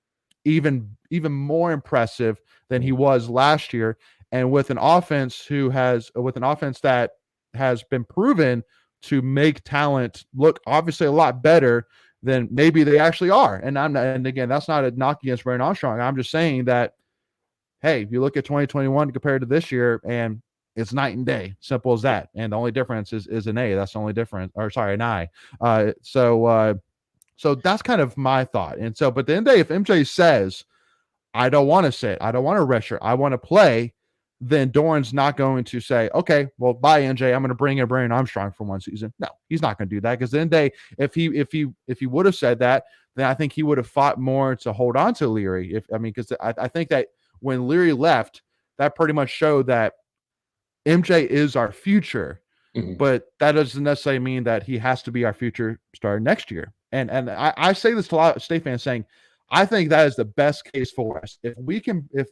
even more impressive than he was last year. And with an offense that has been proven to make talent look obviously a lot better than maybe they actually are. And again, that's not a knock against Brennan Armstrong. I'm just saying that, hey, if you look at 2021 compared to this year, and it's night and day, simple as that. And the only difference is an A. That's the only difference, or sorry, an I. So that's kind of my thought. And so, but at the end of the day, if MJ says, I don't want to sit, I don't want to redshirt, I want to play, then Dorn's not going to say, okay, well, bye, MJ, I'm going to bring in Brennan Armstrong for one season. No, he's not going to do that, because then if he would have said that, then I think he would have fought more to hold on to Leary. Because I think that when Leary left, that pretty much showed that MJ is our future, but that doesn't necessarily mean that he has to be our future starter next year. And I say this to a lot of State fans, saying, I think that is the best case for us. If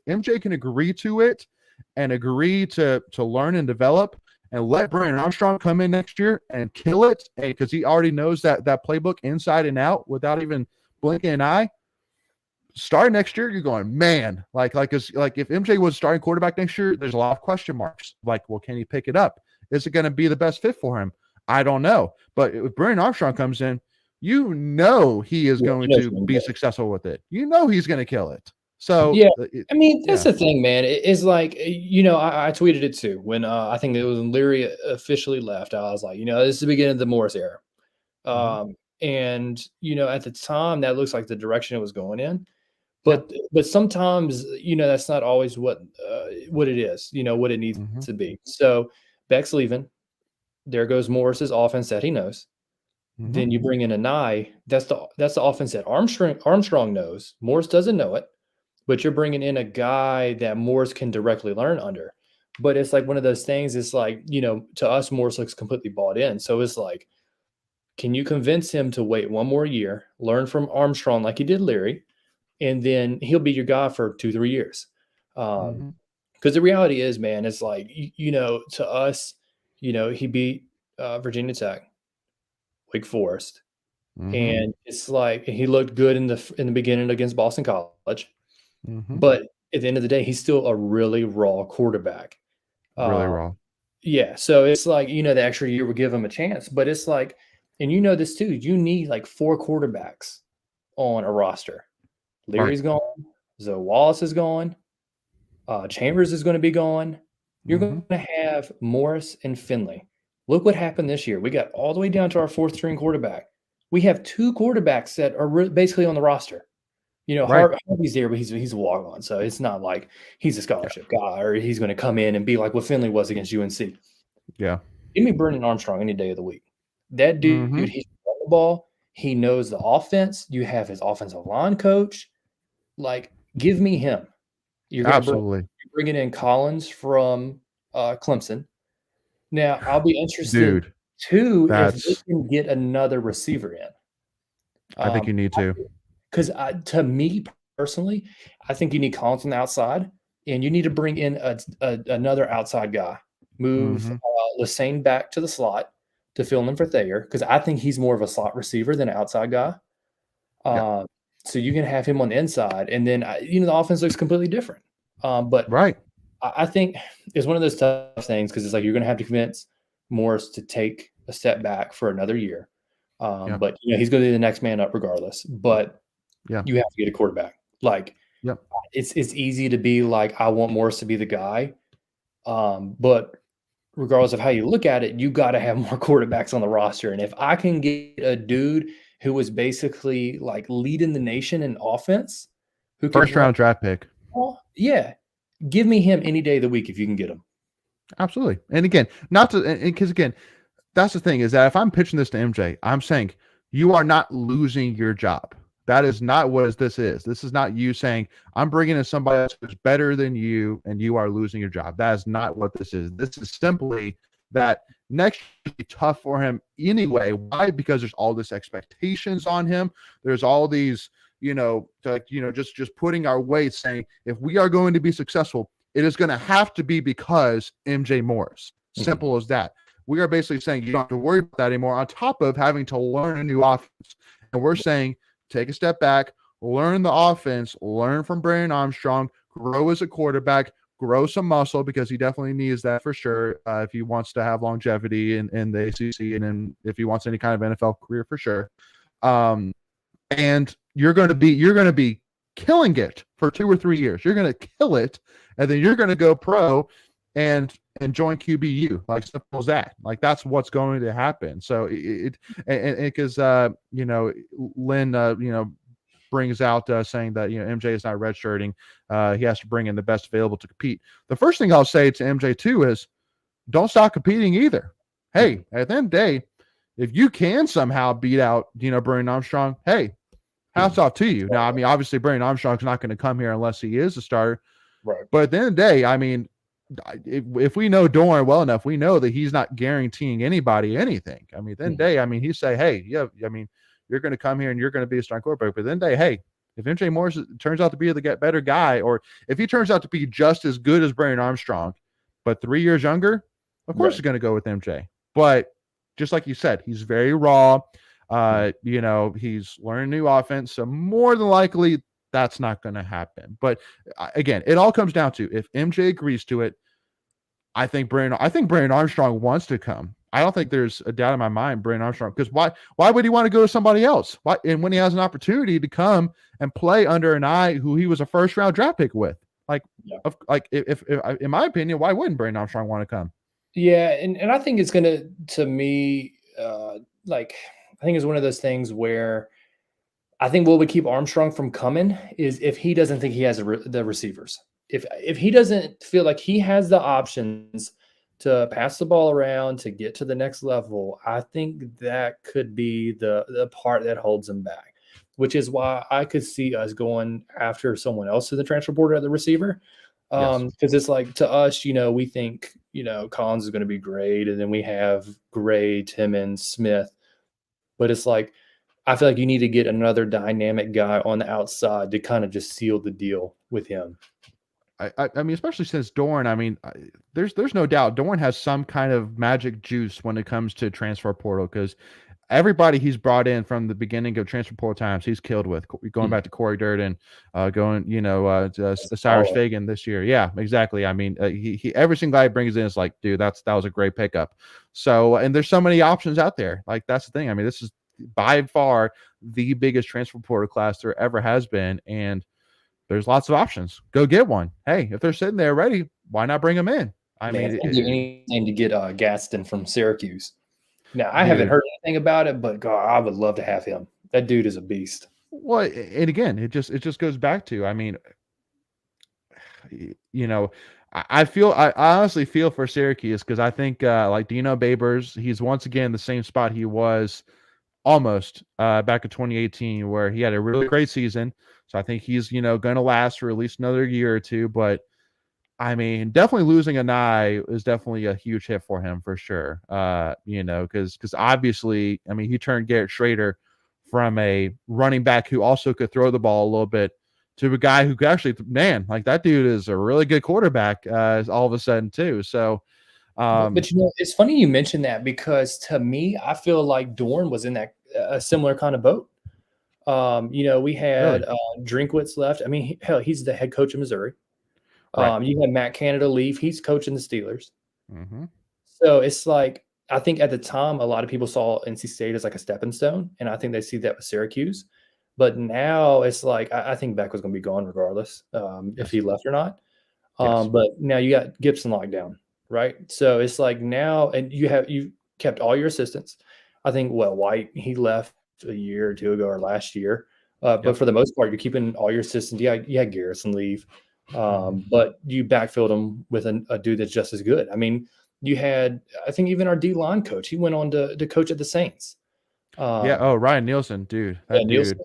MJ can agree to it and agree to learn and develop, and let Brennan Armstrong come in next year and kill it, because he already knows that playbook inside and out without even blinking an eye. Start next year, you're going, man, like if MJ was starting quarterback next year, there's a lot of question marks. Like, well, can he pick it up? Is it going to be the best fit for him? I don't know. But if Brennan Armstrong comes in, he is going to be successful with it. He's going to kill it. So Yeah. I mean, that's yeah. the thing, man. It's like, I tweeted it too when I think it was when Leary officially left. I was like, this is the beginning of the Morris era. Hmm. And at the time that looks like the direction it was going in. Yeah. But sometimes, that's not always what it is, what it needs Hmm. to be. So Beck's leaving. There goes Morris's offense that he knows. Hmm. Then you bring in a Nye. That's the offense that Armstrong knows. Morris doesn't know it, but you're bringing in a guy that Morris can directly learn under. But it's like one of those things. It's like, to us, Morris looks completely bought in. So it's like, can you convince him to wait one more year, learn from Armstrong like he did Leary, and then he'll be your guy for 2-3 years? Hmm. Because the reality is, man, it's like, to us, he beat Virginia Tech, Wake Forest, Hmm. and it's like he looked good in the beginning against Boston College, Hmm. but at the end of the day, he's still a really raw quarterback. Really Uh, raw. yeah, so it's like, the extra year would give him a chance, but it's like, and this too, you need like 4 quarterbacks on a roster. Right. Leary's gone, Zoe Wallace is gone, Chambers is going to be gone. You're going Hmm. to have Morris and Finley. Look what happened this year. We got all the way down to our 4th string quarterback. We have 2 quarterbacks that are basically on the roster. Right. Harvey's there, but he's a walk on, so it's not like he's a Yeah. scholarship guy or he's going to come in and be like what Finley was against UNC. Yeah. Give me Brennan Armstrong any day of the week. That dude, Hmm. he's the ball. He knows the offense. You have his offensive line coach. Like, give me him. You're gonna bring Absolutely. you're bringing in Collins from Clemson. Now, I'll be interested Dude, too if they that's, can get another receiver in. I think you need to. Because to me personally, I think you need Collins on the outside, and you need to bring in another outside guy. Move Hmm. Lassane back to the slot to fill in for Thayer because I think he's more of a slot receiver than an outside guy. Yeah. Uh, so you can have him on the inside, and then the offense looks completely different. But Right. I think it's one of those tough things because it's like you're going to have to convince Morris to take a step back for another year. Yeah. But he's going to be the next man up regardless. But Yeah. you have to get a quarterback. Like Yep. it's easy to be like, I want Morris to be the guy. But regardless of how you look at it, you got to have more quarterbacks on the roster. And if I can get a dude who was basically like leading the nation in offense, who could First run, round draft pick. yeah, give me him any day of the week if you can get him. Absolutely. And again, not to, because again, that's the thing is that if I'm pitching this to MJ, I'm saying you are not losing your job. That is not what this is. This is not you saying I'm bringing in somebody else who's better than you and you are losing your job. That is not what this is. This is simply that next year will be tough for him anyway. Why? Because there's all this expectations on him. There's all these, just putting our weight saying if we are going to be successful, it is going to have to be because MJ Morris. Simple as that. We are basically saying you don't have to worry about that anymore on top of having to learn a new offense. And we're saying take a step back, learn the offense, learn from Brandon Armstrong, grow as a quarterback, grow some muscle because he definitely needs that for sure if he wants to have longevity in the ACC and then if he wants any kind of NFL career for sure. And you're going to be killing it for 2 or 3 years. You're going to kill it, and then you're going to go pro and join QBU. Like simple as that. Like that's what's going to happen. So because Lynn brings out saying that MJ is not redshirting. He has to bring in the best available to compete. The first thing I'll say to MJ too is don't stop competing either. Hey, at the end of the day, if you can somehow beat out Brandon Armstrong, hey, hats off to you. Now, I mean, obviously, Brandon Armstrong's not going to come here unless he is a starter. Right. But at the end of the day, I mean, if we know Doran well enough, we know that he's not guaranteeing anybody anything. I mean, at the end of the day, I mean, he say, hey, yeah, I mean, you're going to come here and you're going to be a starting quarterback. But at the end of the day, hey, if MJ Morris turns out to be the better guy, or if he turns out to be just as good as Brandon Armstrong, but 3 years younger, of course he's going to go with MJ. But just like you said, he's very raw. He's learning new offense. So more than likely, that's not going to happen. But again, it all comes down to if MJ agrees to it. I think Brandon Armstrong wants to come. I don't think there's a doubt in my mind, Brandon Armstrong, because why would he want to go to somebody else? Why, and when he has an opportunity to come and play under an eye who he was a first round draft pick with, like, Yeah. if in my opinion, why wouldn't Brandon Armstrong want to come? Yeah, and I think it's gonna, to me, like, I think it's one of those things where I think what would keep Armstrong from coming is if he doesn't think he has the receivers. If he doesn't feel like he has the options to pass the ball around to get to the next level, I think that could be the part that holds him back. Which is why I could see us going after someone else in the transfer portal at the receiver. Yes. Because it's like, to us, we think, Collins is going to be great, and then we have Gray, Timmons, Smith, but it's like, I feel like you need to get another dynamic guy on the outside to kind of just seal the deal with him. I mean, especially since Dorn, I mean, there's no doubt Dorn has some kind of magic juice when it comes to transfer portal, because everybody he's brought in from the beginning of transfer portal times, he's killed with. Going back to Corey Durden, going, to Cyrus Fagan this year. Yeah, exactly. I mean, he every single guy he brings in is like, dude, that was a great pickup. So, and there's so many options out there. Like, that's the thing. I mean, this is by far the biggest transfer portal class there ever has been, and there's lots of options. Go get one. Hey, if they're sitting there ready, why not bring them in? I mean, do anything to get Gaston from Syracuse. Now, I dude, haven't heard anything about it, but God, I would love to have him. That dude is a beast. Well, and again, it just goes back to, I mean, I honestly feel for Syracuse, because I think like Dino Babers, he's once again the same spot he was almost back in 2018, where he had a really great season. So I think he's going to last for at least another year or two. But I mean, definitely losing an eye is definitely a huge hit for him for sure. Because obviously, I mean, he turned Garrett Schrader from a running back who also could throw the ball a little bit to a guy who could actually, man, like, that dude is a really good quarterback all of a sudden too. So, but it's funny you mentioned that, because to me, I feel like Dorn was in a similar kind of boat. We had Drinkwitz left. I mean, hell, he's the head coach of Missouri. right. You had Matt Canada leave. He's coaching the Steelers. Mm-hmm. So it's like, I think at the time, a lot of people saw NC State as like a stepping stone, and I think they see that with Syracuse. But now it's like, I think Beck was going to be gone regardless if he left or not. Yes. But now you got Gibson locked down, right? So it's like now, and you kept all your assistants. I think, White, he left a year or two ago, or last year. But for the most part, you're keeping all your assistants. Yeah, you had Garrison leave. But you backfilled him with a dude that's just as good. I mean, you had, I think, even our D-line coach, he went on to coach at the Saints. Oh, Ryan Nielsen, dude. That dude, Nielsen,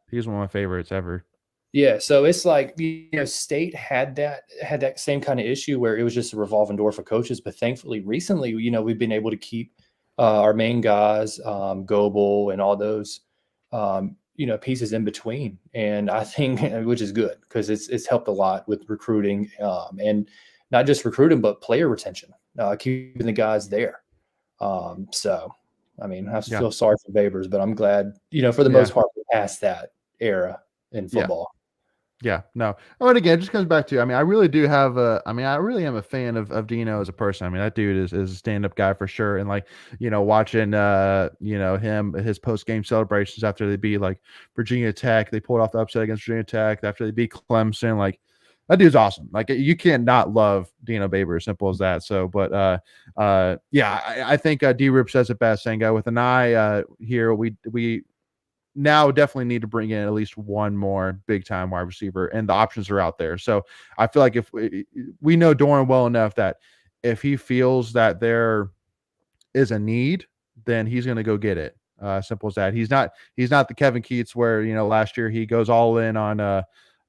he's one of my favorites ever. Yeah, so it's like, State had that same kind of issue where it was just a revolving door for coaches. But thankfully, recently, we've been able to keep our main guys, Goebel, and all those, pieces in between. And I think, which is good, because it's helped a lot with recruiting, and not just recruiting, but player retention, keeping the guys there. So, I mean, I feel sorry for Babers, but I'm glad, for the most part, we're past that era in football. Yeah, no. Oh, and again, it just comes back to, I mean, I really do have I really am a fan of Dino as a person. I mean, that dude is a stand-up guy for sure. And like, watching, him, his post-game celebrations after they beat like Virginia Tech, they pulled off the upset against Virginia Tech after they beat Clemson. Like, that dude's awesome. Like, you can't not love Dino Baber, simple as that. So, but I think D-Rip says it best, saying, with an eye here, we now definitely need to bring in at least one more big time wide receiver, and the options are out there. So I feel like if we know Doran well enough that if he feels that there is a need, then he's going to go get it. Simple as that. He's not the Kevin Keats where, last year he goes all in on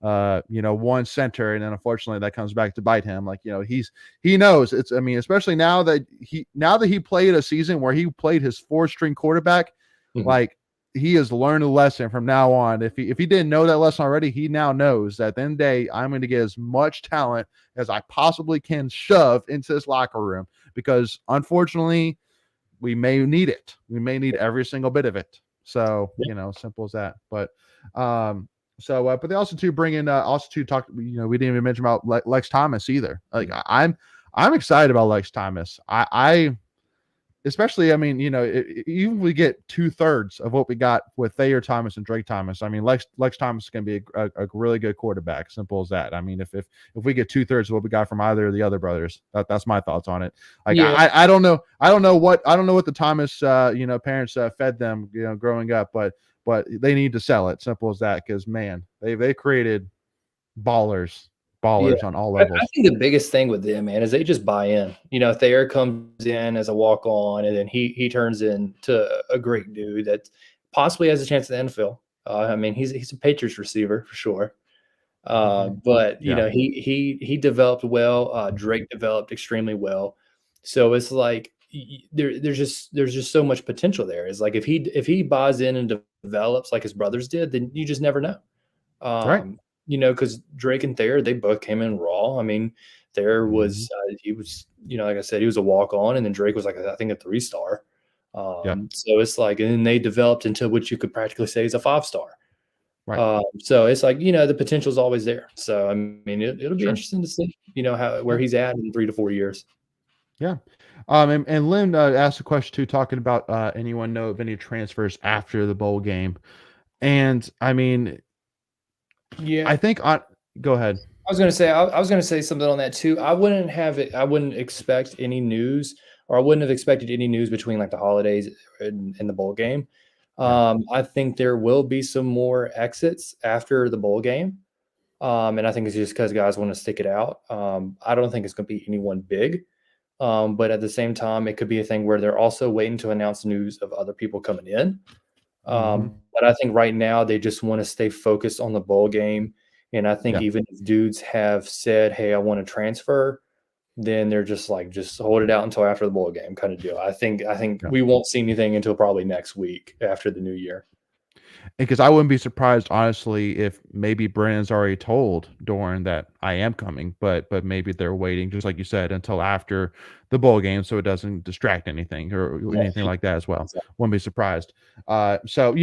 one center, and then unfortunately that comes back to bite him. Like, he knows it's, I mean, especially now that he played a season where he played his 4-string quarterback, like, he has learned a lesson from now on. If he didn't know that lesson already, he now knows that at the end of the day, I'm going to get as much talent as I possibly can shove into this locker room, because unfortunately we may need it. We may need every single bit of it. So, simple as that. But, but they also bring in, talk, we didn't even mention about Lex Thomas either. Like, I'm excited about Lex Thomas. especially, I mean, even if we get 2/3 of what we got with Thayer Thomas and Drake Thomas, I mean, Lex Thomas is going to be a really good quarterback. Simple as that. I mean, if we get 2/3 of what we got from either of the other brothers, that's my thoughts on it. Like, Yeah, I don't know, I don't know what the Thomas parents fed them, growing up, but they need to sell it. Simple as that, because man, they created ballers yeah. on all I levels. think the biggest thing with them, man, is they just buy in. Thayer comes in as a walk on, and then he turns into a great dude that possibly has a chance at the NFL. I mean, he's a Patriots receiver for sure. But Yeah. he developed well. Drake developed extremely well. So it's like there's just so much potential there. It's like if he buys in and develops like his brothers did, then you just never know. Right. Because Drake and Thayer, they both came in raw. I mean, Thayer was he was, like I said, he was a walk on, and then Drake was like I think a 3-star. Yeah. So it's like, and then they developed into what you could practically say is a 5-star. Right. So it's like, the potential is always there. So I mean, it'll be Sure. interesting to see, where Yeah. he's at in 3 to 4 years. Yeah. And Lynn asked a question too, talking about anyone know of any transfers after the bowl game. And I mean, Yeah, I think go ahead. I was gonna say something on that too. I wouldn't expect any news, or I wouldn't have expected any news between like the holidays and the bowl game. Yeah. I think there will be some more exits after the bowl game. And I think it's just because guys want to stick it out. I don't think it's going to be anyone big. But at the same time, it could be a thing where they're also waiting to announce news of other people coming in. But I think right now they just want to stay focused on the bowl game. And I think Yeah. even if dudes have said, "Hey, I want to transfer," then they're just like, just hold it out until after the bowl game kind of deal. I think Yeah. we won't see anything until probably next week after the new year. Because I wouldn't be surprised, honestly, if maybe Brandon's already told Doran that I am coming, but maybe they're waiting, just like you said, until after the bowl game, so it doesn't distract anything or Yeah, anything like that as well. exactly. Wouldn't be surprised. So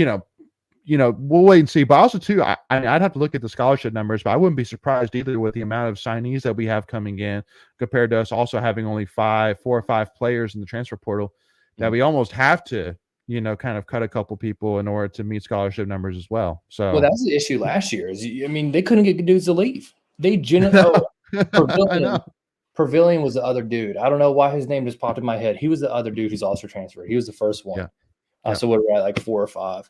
we'll wait and see. But also too, I'd have to look at the scholarship numbers, but I wouldn't be surprised either with the amount of signees that we have coming in compared to us also having only 4 or 5 players in the transfer portal, that we almost have to, kind of cut a couple people in order to meet scholarship numbers as well. Well, So that was the issue last year. I mean, they couldn't get dudes to leave. They I Pavilion know. Pavilion was the other dude. I don't know why his name just popped in my head. He was the other dude who's also transferred. He was the first one. Yeah. Yeah. So we're at like 4 or 5.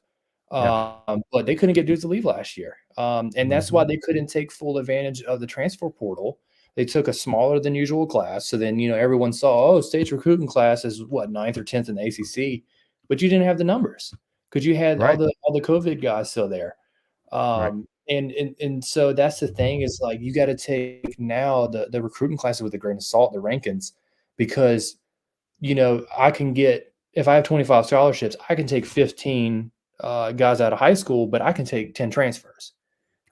Yeah. But they couldn't get dudes to leave last year. And that's why Mhm. they couldn't take full advantage of the transfer portal. They took a smaller than usual class. So then, everyone saw, oh, state's recruiting class is what, 9th or 10th in the ACC, but you didn't have the numbers because you had all Right. the COVID guys still there. Right. And so that's the thing, is like you got to take now the recruiting classes with a grain of salt, the rankings, because I can get, if I have 25 scholarships, I can take 15 guys out of high school, but I can take 10 transfers.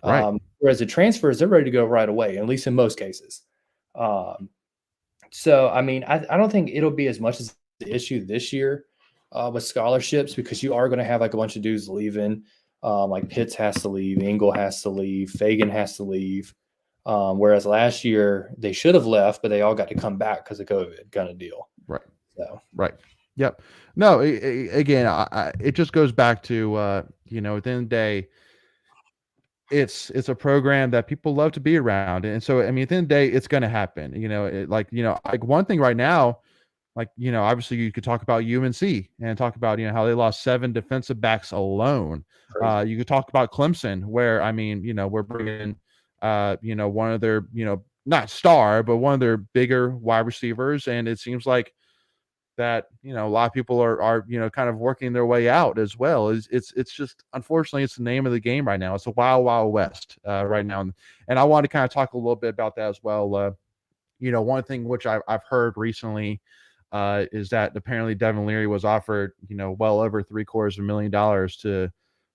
Right. Whereas the transfers, they're ready to go right away, at least in most cases. So I mean, I don't think it'll be as much as the issue this year with scholarships, because you are going to have like a bunch of dudes leaving. Like Pitts has to leave, Engel has to leave, Fagan has to leave. Whereas last year they should have left, but they all got to come back because of COVID kind of deal. Right. So Right. Yep. No, again, it just goes back to, at the end of the day, it's a program that people love to be around. And so, I mean, at the end of the day, it's going to happen, like one thing right now, like, obviously you could talk about UNC and talk about, how they lost 7 defensive backs alone. crazy. You could talk about Clemson, where, I mean, we're bringing, one of their, not star, but one of their bigger wide receivers. And it seems like that, a lot of people are, kind of working their way out as well. It's just, unfortunately, it's the name of the game right now. It's a wild, wild west right now. And I want to kind of talk a little bit about that as well. One thing which I've heard recently, is that apparently Devin Leary was offered, well over $750,000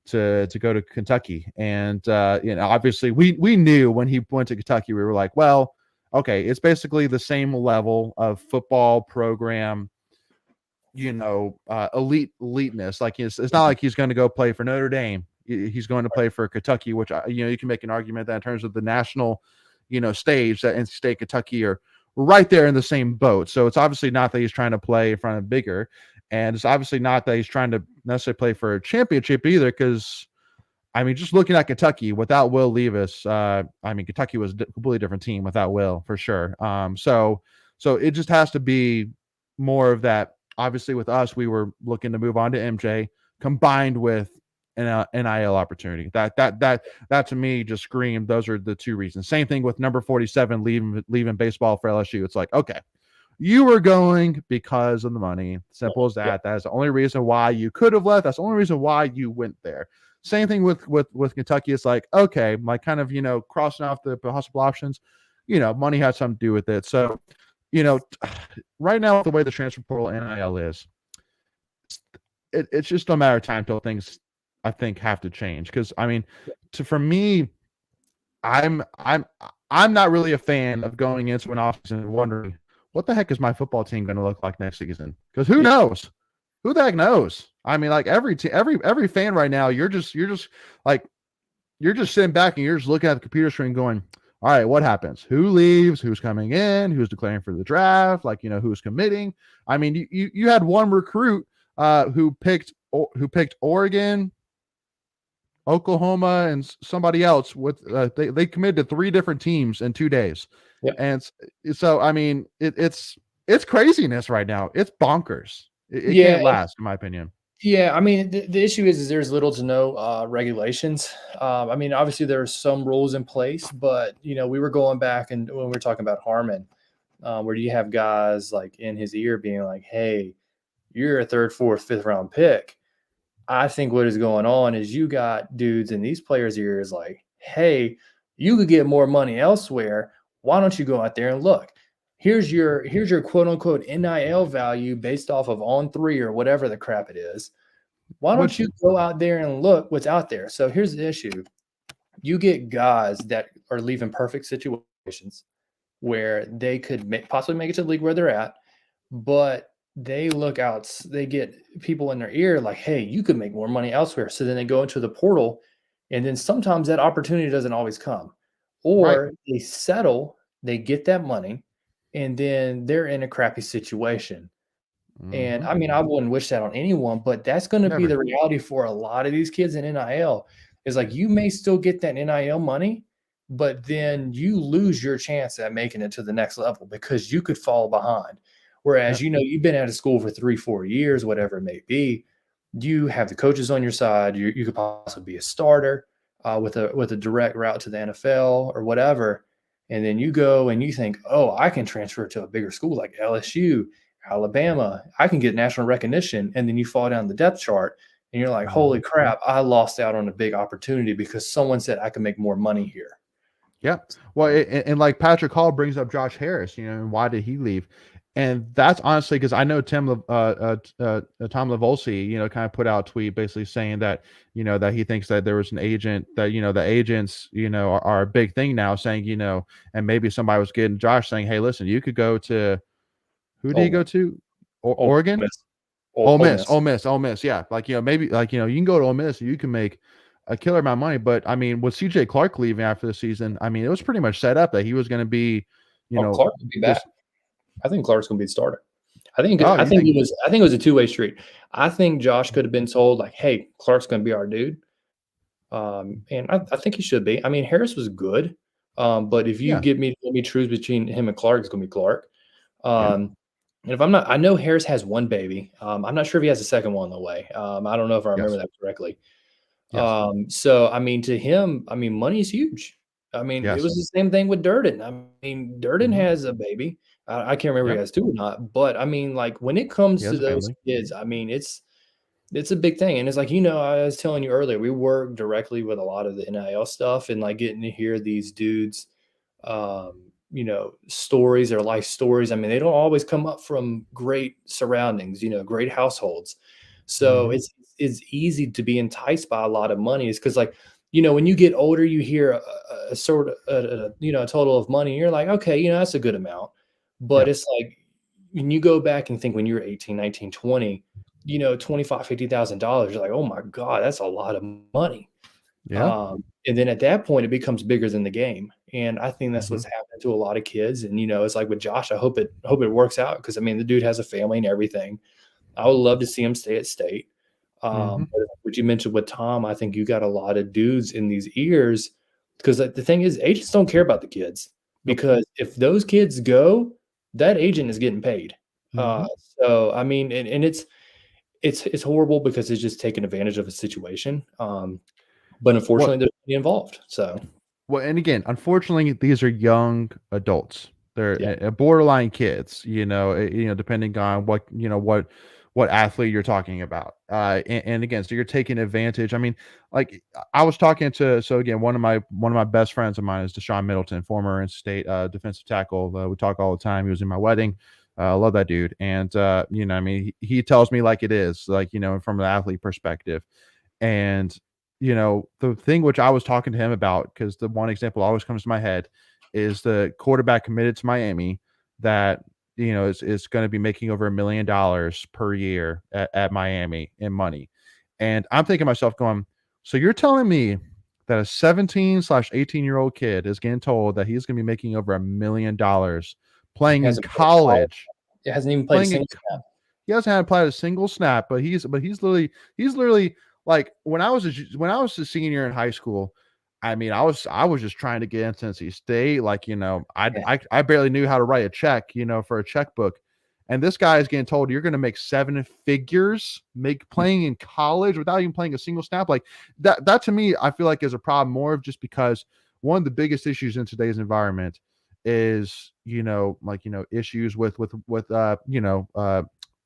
to go to Kentucky. And, obviously we knew when he went to Kentucky, we were like, well, okay, it's basically the same level of football program, eliteness. Like it's not like he's going to go play for Notre Dame. He's going to play for Kentucky, which, you can make an argument that in terms of the national, stage, that NC State, Kentucky are right there in the same boat. So it's obviously not that he's trying to play in front of bigger, and it's obviously not that he's trying to necessarily play for a championship either, because I mean, just looking at Kentucky without Will Levis, I mean, Kentucky was a completely different team without Will for sure. So it just has to be more of that. Obviously, with us, we were looking to move on to MJ, combined with an NIL opportunity. That to me just screamed. Those are the two reasons. Same thing with number 47 leaving baseball for LSU. It's like, okay, you were going because of the money. Simple as that. Yeah. That is the only reason why you could have left. That's the only reason why you went there. Same thing with Kentucky. It's like, okay, like kind of, crossing off the possible options, money has something to do with it. So, right now, the way the transfer portal NIL is, it's just a matter of time until things, I think, have to change. Because I mean, for me, I'm not really a fan of going into an offseason and wondering what the heck is my football team going to look like next season? Because who knows? Who the heck knows? I mean, like every fan right now, you're just sitting back and you're just looking at the computer screen going, all right, what happens? Who leaves? Who's coming in? Who's declaring for the draft? Like, who's committing? I mean, you had one recruit who picked Oregon, Oklahoma, and somebody else with they committed to 3 different teams in 2 days. Yep. And so I mean, it's craziness right now. It's bonkers. It Yeah, can't last, in my opinion. Yeah, I mean, the issue is there's little to no regulations. I mean, obviously there are some rules in place, but we were going back and when we were talking about Harmon, where you have guys like in his ear being like, "Hey, you're a third, fourth, fifth round pick." I think what is going on is you got dudes in these players' ears like, "Hey, you could get more money elsewhere. Why don't you go out there and look? Here's your quote unquote NIL value based off of on 3 or whatever the crap it is. Why don't you go out there and look what's out there?" So here's the issue. You get guys that are leaving perfect situations where they could possibly make it to the league where they're at, but they look out, they get people in their ear like, "Hey, you could make more money elsewhere." So then they go into the portal, and then sometimes that opportunity doesn't always come. Right. Or they settle, they get that money, and then they're in a crappy situation. And Mm-hmm. I mean, I wouldn't wish that on anyone, but that's gonna be Never. the reality for a lot of these kids in NIL. Is like you may still get that NIL money, but then you lose your chance at making it to the next level because you could fall behind. Whereas, Yep. you've been out of school for 3, 4 years, whatever it may be. You have the coaches on your side. You could possibly be a starter with a direct route to the NFL or whatever. And then you go and you think, oh, I can transfer to a bigger school like LSU, Alabama. I can get national recognition. And then you fall down the depth chart and you're like, holy crap, I lost out on a big opportunity because someone said I could make more money here. Yeah. Well, and like Patrick Hall brings up Josh Harris, and why did he leave? And that's honestly because I know Tom Lavolsi, kind of put out a tweet basically saying that, that he thinks that there was an agent that, the agents, are a big thing now, saying, and maybe somebody was getting Josh saying, hey, listen, you could go to, who did he go to? Oregon? Ole Miss. Yeah. Like, maybe like, you can go to Ole Miss and you can make a killer amount of money. But I mean, with CJ Clark leaving after the season, I mean, it was pretty much set up that he was going to be, Clark could be back. I think Clark's going to be the starter. I think Oh, it was a two-way street. I think Josh could have been told like, "Hey, Clark's going to be our dude," and I think he should be. I mean, Harris was good, but if you let me choose between him and Clark, it's going to be Clark. And if I'm not, I know Harris has one baby. I'm not sure if he has a second one on the way. I don't know if I remember that correctly. So I mean, to him, I mean, money is huge. I mean, it was the same thing with Durden. I mean, Durden has a baby. I can't remember if he has 2 or not, but I mean, like when it comes to those kids, I mean, it's a big thing. And it's like, I was telling you earlier, we work directly with a lot of the NIL stuff and like getting to hear these dudes, stories, their life stories. I mean, they don't always come up from great surroundings, great households. So it's easy to be enticed by a lot of money. It's because like, when you get older, you hear a sort of, a total of money. And you're like, okay, that's a good amount. But it's like when you go back and think when you're 18, 19, 20, $25,000, $50,000, you're like, oh my God, that's a lot of money. Yeah. And then at that point, it becomes bigger than the game. And I think that's Mm-hmm. what's happening to a lot of kids. And it's like with Josh, I hope it works out, because I mean the dude has a family and everything. I would love to see him stay at state. Mm-hmm. But what you mentioned with Tom, I think you got a lot of dudes in these ears, because the thing is, agents don't care about the kids, Nope. because if those kids go, that agent is getting paid. Mm-hmm. So I mean, and it's horrible, because it's just taking advantage of a situation. But What unfortunately, they're involved. So Well, and again, unfortunately, these are young adults. They're yeah, borderline kids. Depending on what athlete you're talking about. And again, so you're taking advantage. I mean, like I was talking to. So again, one of my best friends of mine is Deshaun Middleton, former in-state defensive tackle. We talk all the time. He was in my wedding. I love that dude. And I mean, he tells me like it is, like from an athlete perspective. And the thing which I was talking to him about, because the one example always comes to my head, is the quarterback committed to Miami that is going to be making over $1 million per year at Miami in money. And I'm thinking to myself, going, so you're telling me that a 17/18-year-old kid is getting told that he's going to be making over $1 million it playing in hasn't played a college. college, It hasn't even played a playing in single snap. he hasn't had played a single snap, but he's literally like when I was a senior in high school. I mean, I was just trying to get into NC State. Like, I Yeah. I barely knew how to write a check, for a checkbook. And this guy is getting told you're going to make seven figures, make playing in college without even playing a single snap. Like that to me, I feel like is a problem more of just because one of the biggest issues in today's environment is, issues with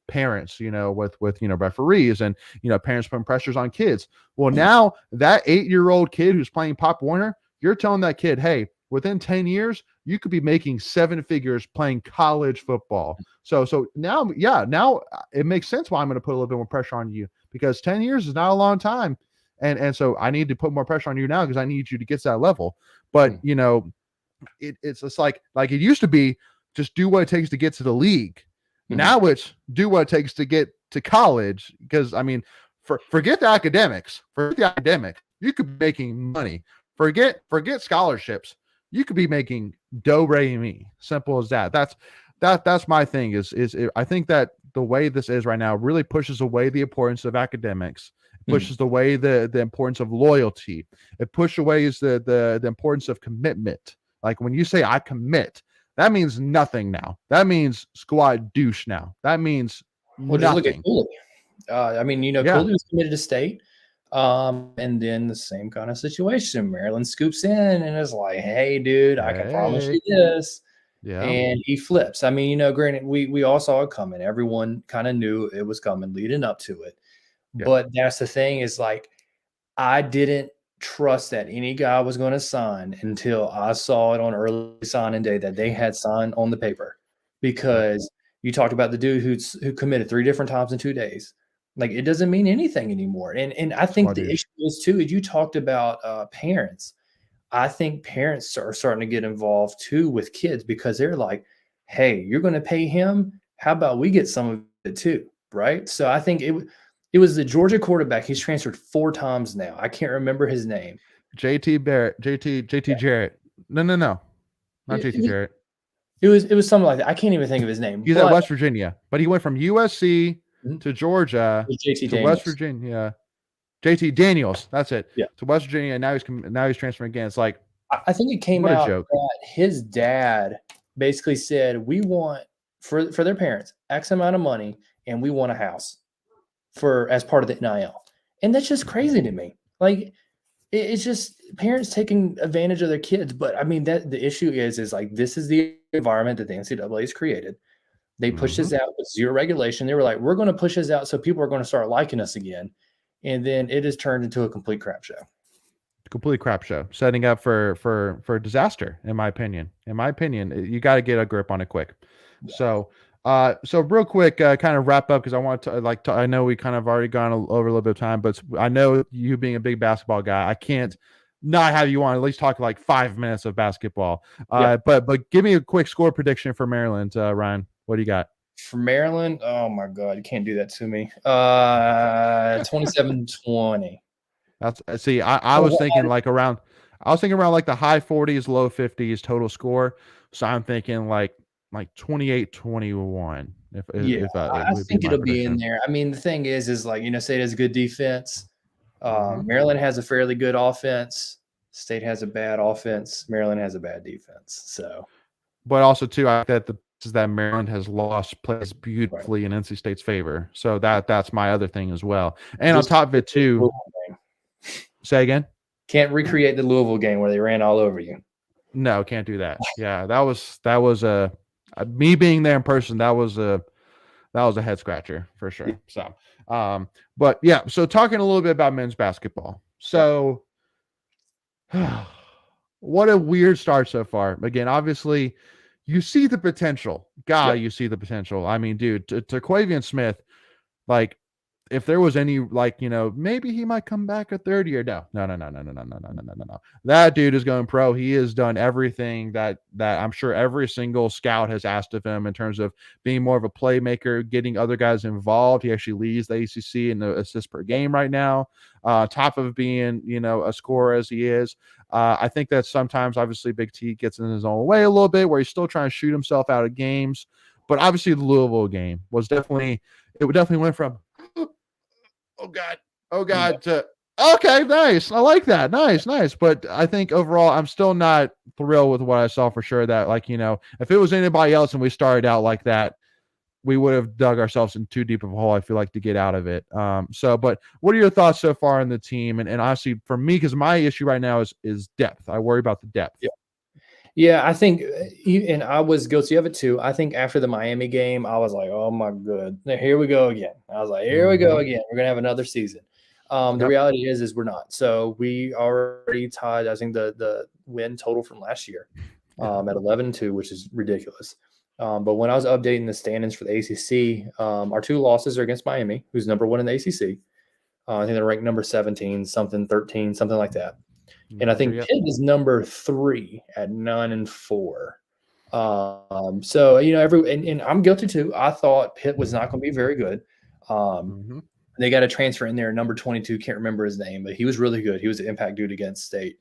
parents, with referees and parents putting pressures on kids. Well, now that 8-year-old kid who's playing Pop Warner, you're telling that kid, hey, within 10 years, you could be making seven figures playing college football. So now, yeah, now it makes sense why I'm going to put a little bit more pressure on you, because 10 years is not a long time. And so I need to put more pressure on you now because I need you to get to that level. But, it's just like it used to be, just do what it takes to get to the league. Mhm. Now it's do what it takes to get to college. Because I mean, forget the academics. Forget the academics. You could be making money. Forget scholarships. You could be making do re mi. Simple as that. That's my thing. I think that the way this is right now really pushes away the importance of academics. Mhm. Pushes away the importance of loyalty. It pushes away the importance of commitment. Like when you say I commit, that means nothing now. That means squad douche now. That means Well, just look at nothing. Cooley. I mean, Yeah. Cooley was committed to state, and then the same kind of situation. Maryland scoops in and is like, "Hey, dude, I can promise Hey. you this," Yeah. and he flips. I mean, granted, we all saw it coming. Everyone kind of knew it was coming leading up to it. Yeah. But that's the thing, is like, I didn't trust that any guy was going to sign until I saw it on early signing day that they had signed on the paper. Yep. Because you talked about the dude who committed 3 different times in 2 days. Like, it doesn't mean anything anymore. And I think Squad the douche. issue is too, is you talked about parents. I think parents are starting to get involved too with kids, because they're like, "Hey, you're going to pay him. How about we get some of it too?" Right? So I think it was the Georgia quarterback. He's transferred 4 times now. I can't remember his name. JT Barrett. JT Jarrett. No, no, no. Not It, it JT was Jarrett. it was something like that. I can't even think of his name, He's at but West Virginia, but he went from USC it to Georgia was JT to West Daniels. Virginia. JT Daniels. That's it. Yeah. To West Virginia, and now he's transferring again. It's like, I think it came what a out joke. that his dad basically said, "We want for their parents X amount of money, and we want a house for as part of the NIL." And that's just crazy to me. Like, it's just parents taking advantage of their kids. But I mean, that the issue is like, this is the environment that the NCAA has created. They pushed Mm-hmm. this out with zero regulation. They were like, "We're going to push this out so people are going to start liking us again." And then it has turned into a complete crap show. Complete crap show, setting up for disaster. In my opinion, you got to get a grip on it quick. Yeah. So real quick, kind of wrap up, because I want to I know we kind of already gone over a little bit of time, but I know you being a big basketball guy, I can't not have you on at least talk like 5 minutes of basketball. Yeah. But give me a quick score prediction for Maryland, Ryan. What do you got? For Maryland, oh my God, you can't do that to me. 27-20. That's see, I was thinking like around. I was thinking around like the high 40s, low 50s total score. So I'm thinking like 28-21 Yeah, if I would be think my it'll be in prediction. there. I mean, the thing is like, State has a good defense. Mhm. Maryland has a fairly good offense. State has a bad offense. Maryland has a bad defense. So, But also too, I think that the pieces that Maryland has lost plays right. beautifully in NC State's favor. So that's my other thing as well. And on Just top of it too, Louisville game. say again. Can't recreate the Louisville game where they ran all over you. No, can't do that. Yeah, that was a me being there in person. That was a head scratcher for Yeah. sure. So, but yeah. So talking a little bit about men's basketball. Yeah. So, what a weird start so far. Again, obviously, you see the potential. God, Yep. you see the potential. I mean, dude, to Quavian Smith, like if there was any maybe he might come back a third year. No, no, no, no, no, no, no, no, no, no, no, no, no. That dude is going pro. He has done everything that I'm sure every single scout has asked of him in terms of being more of a playmaker, getting other guys involved. He actually leads the ACC in the assists per game right now. Top of being, a scorer as he is. I think that sometimes, obviously, Big T gets in his own way a little bit, where he's still trying to shoot himself out of games. But obviously, the Louisville game was definitely went from oh God. Oh Yeah. God. Okay, nice. I like that. Nice, nice. But I think overall, I'm still not thrilled with what I saw for sure. That if it was anybody else and we started out like that, we would have dug ourselves in too deep of a hole, I feel like, to get out of it. But what are your thoughts so far in the team? And honestly, for me, because my issue right now is depth. I worry about the depth. Yeah. Yeah, I think, and I was guilty of it too. I think after the Miami game, I was like, "Oh my good, here we go again." I was like, "Here we go Mm-hmm. again. We're gonna have another season." The Yep. reality is we're not. So we already tied, I think, the win total from last year, Yeah. at 11-2, which is ridiculous. But when I was updating the standings for the ACC, our two losses are against Miami, who's number one in the ACC. I think they're ranked number 17, something 13, something like that. And I Not there think yet. Pitt is number 3 at 9-4. So and I'm guilty too. I thought Pitt was not going to be very good. Mm-hmm. They got a transfer in there, number 22. Can't remember his name, but he was really good. He was an impact dude against State.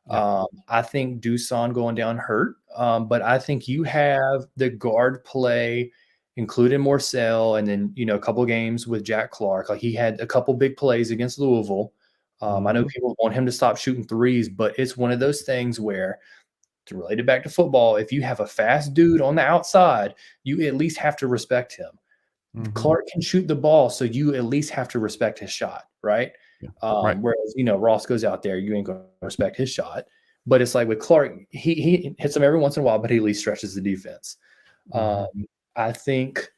Yeah. I think Dusan going down hurt, but I think you have the guard play, including Morcell, and then a couple games with Jack Clark. Like he had a couple big plays against Louisville. I know Mm-hmm. people want him to stop shooting threes, but it's one of those things where, to relate it back to football, if you have a fast dude on the outside, you at least have to respect him. Mm-hmm. Clark can shoot the ball, so you at least have to respect his shot, right? Yeah. Right. Whereas Ross goes out there, you ain't going to respect his shot. But it's like with Clark, he hits him every once in a while, but he at least stretches the defense. Mm-hmm. I think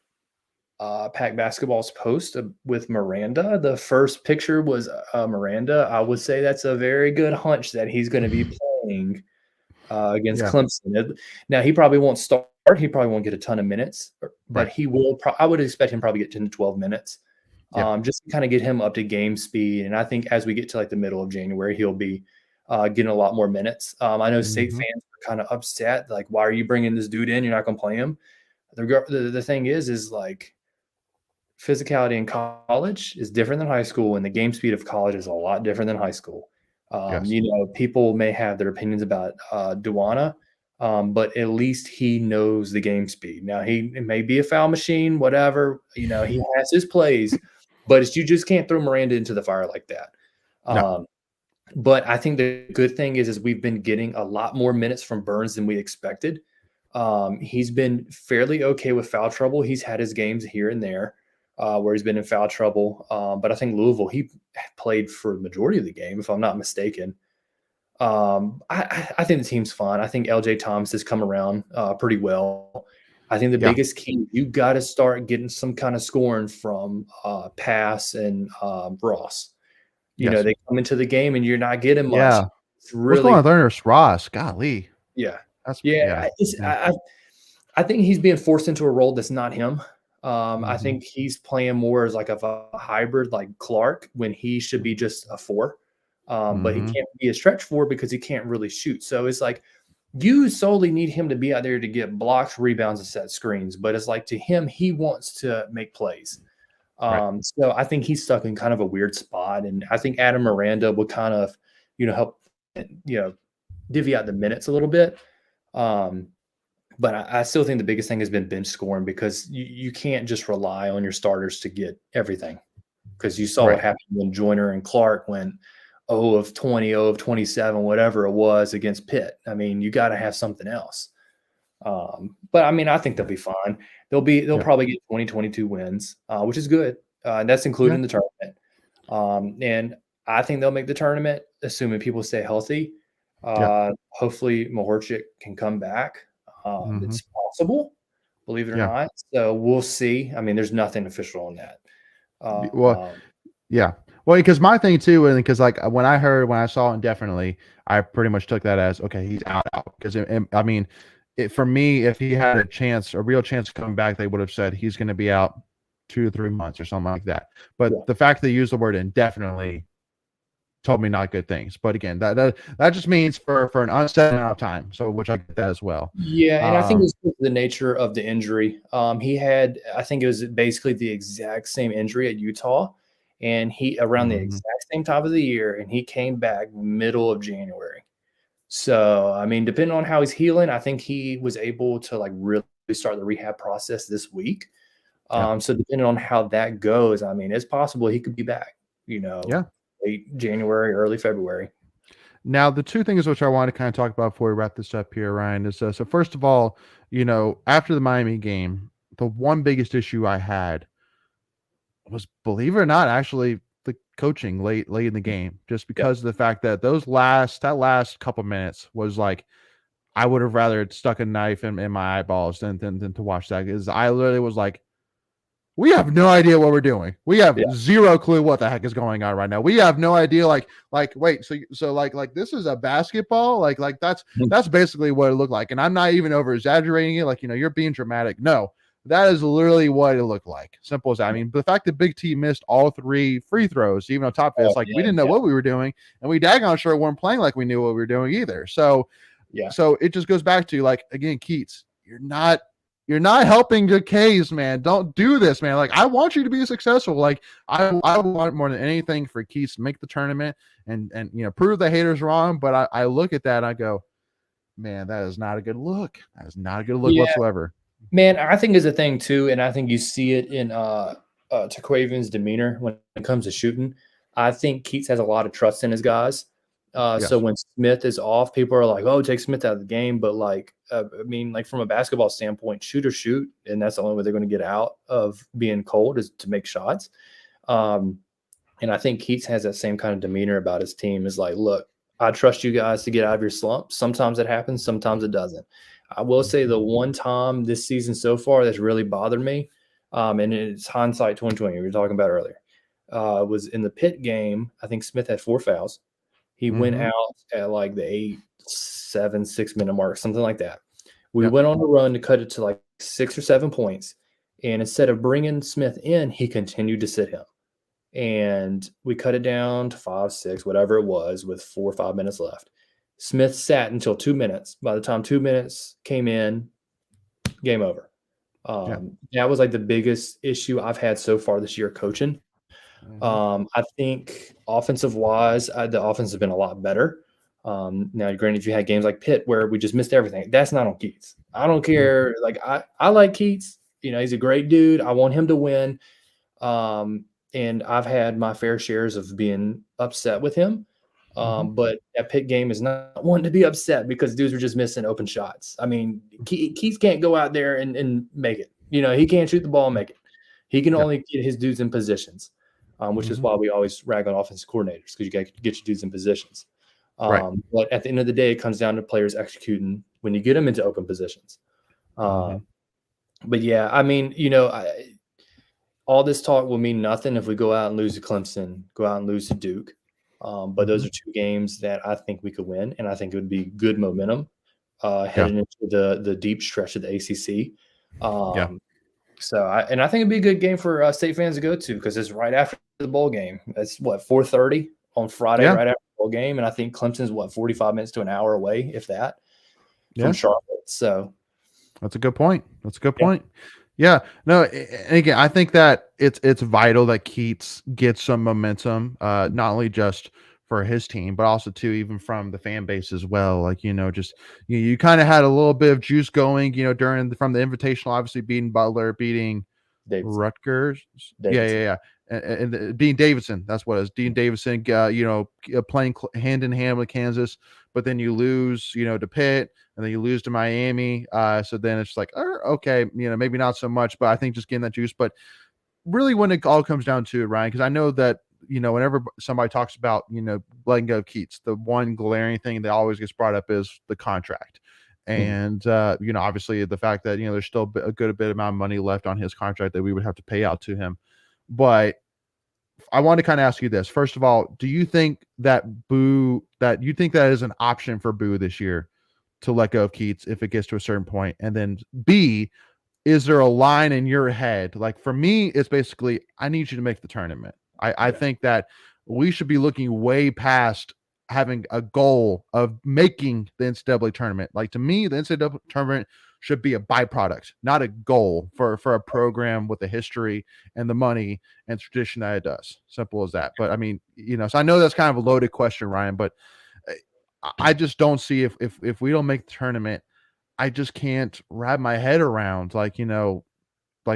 Pack Basketball's post with Miranda, the first picture was Miranda. I would say that's a very good hunch that he's going to be playing against Yeah. Clemson. Now, he probably won't start. He probably won't get a ton of minutes, but Right. he will. I would expect him to probably get 10 to 12 minutes, Yeah. just to kind of get him up to game speed. And I think as we get to like the middle of January, he'll be getting a lot more minutes. I know State Mm-hmm. fans are kind of upset. Like, why are you bringing this dude in? You're not going to play him. The thing is like, physicality in college is different than high school, and the game speed of college is a lot different than high school. Yes. People may have their opinions about Duana, but at least he knows the game speed. Now, it may be a foul machine, whatever. He has his plays, but you just can't throw Miranda into the fire like that. No. But I think the good thing is we've been getting a lot more minutes from Burns than we expected. He's been fairly okay with foul trouble. He's had his games here and there where he's been in foul trouble. But I think Louisville, he played for the majority of the game, if I'm not mistaken. I think the team's fine. I think LJ Thomas has come around pretty well. I think the Yeah. biggest key, you got to start getting some kind of scoring from Pass and Ross. Yes. They come into the game and you're not getting much. Yeah. It's What's going really, on there? There's Ross. Golly. yeah. That's Yeah. yeah. Yeah. I think he's being forced into a role that's not him. I Mm-hmm. think he's playing more as like a hybrid like Clark when he should be just a 4. But he Mm-hmm. can't be a stretch 4 because he can't really shoot. So it's like you solely need him to be out there to get blocks, rebounds, and set screens. But it's like to him, he wants to make plays. Right. So I think he's stuck in kind of a weird spot. And I think Adam Miranda would kind of, help, divvy out the minutes a little bit. But I still think the biggest thing has been bench scoring because you can't just rely on your starters to get everything. Because you saw what Right. happened when Joyner and Clark went 0 of 20, 0 of 27, whatever it was against Pitt. I mean, you got to have something else. But I mean, I think they'll be fine. They'll Yeah. probably get 2022 wins, which is good. And that's including Yeah. the tournament. And I think they'll make the tournament, assuming people stay healthy. Yeah. Hopefully Mahorchik can come back. Hmm. It's possible, believe it or Yeah. not. So we'll see. I mean, there's nothing official on that. Well, Um, yeah. Well, because my thing too, and because like when I saw indefinitely, I pretty much took that as okay, he's out. Because I mean, for me, if he had a real chance of coming back, they would have said he's going to be out 2 to 3 months or something like that. But yeah. the fact they used the word indefinitely told me not good things. But again, that just means for an unset amount of time. So which I get that as well. Yeah, and I think Um, it's the nature of the injury. He had, I think it was basically the exact same injury at Utah, and he around the mhm. exact same time of the year, and he came back middle of January. So, I mean, depending on how he's healing, I think he was able to like really start the rehab process this week. Yeah. So depending on how that goes, I mean, it's possible he could be back, Yeah. late January, early February. Now, the two things which I want to kind of talk about before we wrap this up here, Ryan, is so first of all, after the Miami game, the one biggest issue I had was, believe it or not, actually the coaching late in the game, just Yep. because of the fact that that last couple minutes was like I would have rather stuck a knife in my eyeballs than to watch that, because I literally was like, we have no idea what we're doing. We have Yeah. zero clue what the heck is going on right now. We have no idea. Wait, so like this is a basketball. Like that's basically what it looked like. And I'm not even over exaggerating it. Like, you're being dramatic. No, that is literally what it looked like. Simple as that. I mean, the fact that Big T missed all 3 free throws, even on top of it, Oh, it's like we man. didn't know Yeah. what we were doing, and we daggone sure weren't playing like we knew what we were doing either. So Yeah. it just goes back to, like, again, Keats, you're not helping the K's, man. Don't do this, man. Like, I want you to be successful. Like, I want more than anything for Keats to make the tournament and prove the haters wrong. But I look at that and I go, man, that is not a good look. That is not a good look Yeah. whatsoever. Man, I think is a thing too, and I think you see it in Terquavian's demeanor when it comes to shooting. I think Keats has a lot of trust in his guys. So Yes. when Smith is off, people are like, "Oh, take Smith out of the game." But like, I mean, like from a basketball standpoint, shoot or shoot, and that's the only way they're going to get out of being cold is to make shots. Um, and I think Keats has that same kind of demeanor about his team. Is like, look, I trust you guys to get out of your slump. Sometimes it happens, sometimes it doesn't. I will say the one time this season so far that's really bothered me, and it's hindsight 2020, we were talking about earlier, was in the Pitt game. I think Smith had 4 fouls. He went Mm-hmm. out at like the 8, 7, 6 minute mark, something like that. We Yep. went on a run to cut it to like 6 or 7 points. And instead of bringing Smith in, he continued to sit him. And we cut it down to 5, 6, whatever it was, with 4 or 5 minutes left. Smith sat until 2 minutes. By the time 2 minutes came in, game over. Yeah. That was like the biggest issue I've had so far this year coaching. Mm-hmm. I think offensive wise, the offense has been a lot better. Now, granted, you had games like Pitt where we just missed everything. That's not on Keats. I don't care. Like I like Keats. He's a great dude. I want him to win. And I've had my fair shares of being upset with him. Mm-hmm. But that Pitt game is not one to be upset because dudes were just missing open shots. I mean, Keats can't go out there and make it. He can't shoot the ball and make it. He can Yeah. only get his dudes in positions, which is Mm-hmm. why we always rag on offensive coordinators, because you got to get your dudes in positions. Right. But at the end of the day, it comes down to players executing when you get them into open positions. Mm-hmm. But yeah, I mean, all this talk will mean nothing if we go out and lose to Clemson, go out and lose to Duke. But those Mm-hmm. are 2 games that I think we could win, and I think it would be good momentum Yeah. heading into the deep stretch of the ACC. Yeah. So I think it'd be a good game for state fans to go to, because it's right after the bowl game. It's 4:30 on Friday, Yeah. right after the bowl game, and I think Clemson's 45 minutes to an hour away, if that, from Yeah. Charlotte. So That's a good point. That's a good yeah, point. Yeah. No, and again, I think that it's vital that Keats gets some momentum, not only just for his team, but also too even from the fan base as well. Like, just you kind of had a little bit of juice going, from the invitational, obviously beating Butler, beating Davidson. Rutgers. Yeah, Davidson. yeah, yeah. And Dean Davidson, that's what it is. Dean Davidson, playing hand in hand with Kansas, but then you lose, to Pitt, and then you lose to Miami. So then it's like, okay, maybe not so much, but I think just getting that juice. But really, when it all comes down to it, Ryan, because I know that, whenever somebody talks about, letting go of Keats, the one glaring thing that always gets brought up is the contract. Mhm. And, obviously the fact that, there's still a good bit amount of money left on his contract that we would have to pay out to him. But I want to kind of ask you this. First of all, do you think that that is an option for Boo this year to let go of Keats if it gets to a certain point? And then B, is there a line in your head? Like for me, it's basically, I need you to make the tournament. I Yeah. think that we should be looking way past having a goal of making the NCAA tournament. Like to me, the NCAA tournament should be a byproduct, not a goal for a program with the history and the money and tradition that it does. Simple as that. But I mean, so I know that's kind of a loaded question, Ryan, but I just don't see if we don't make the tournament, I just can't wrap my head around like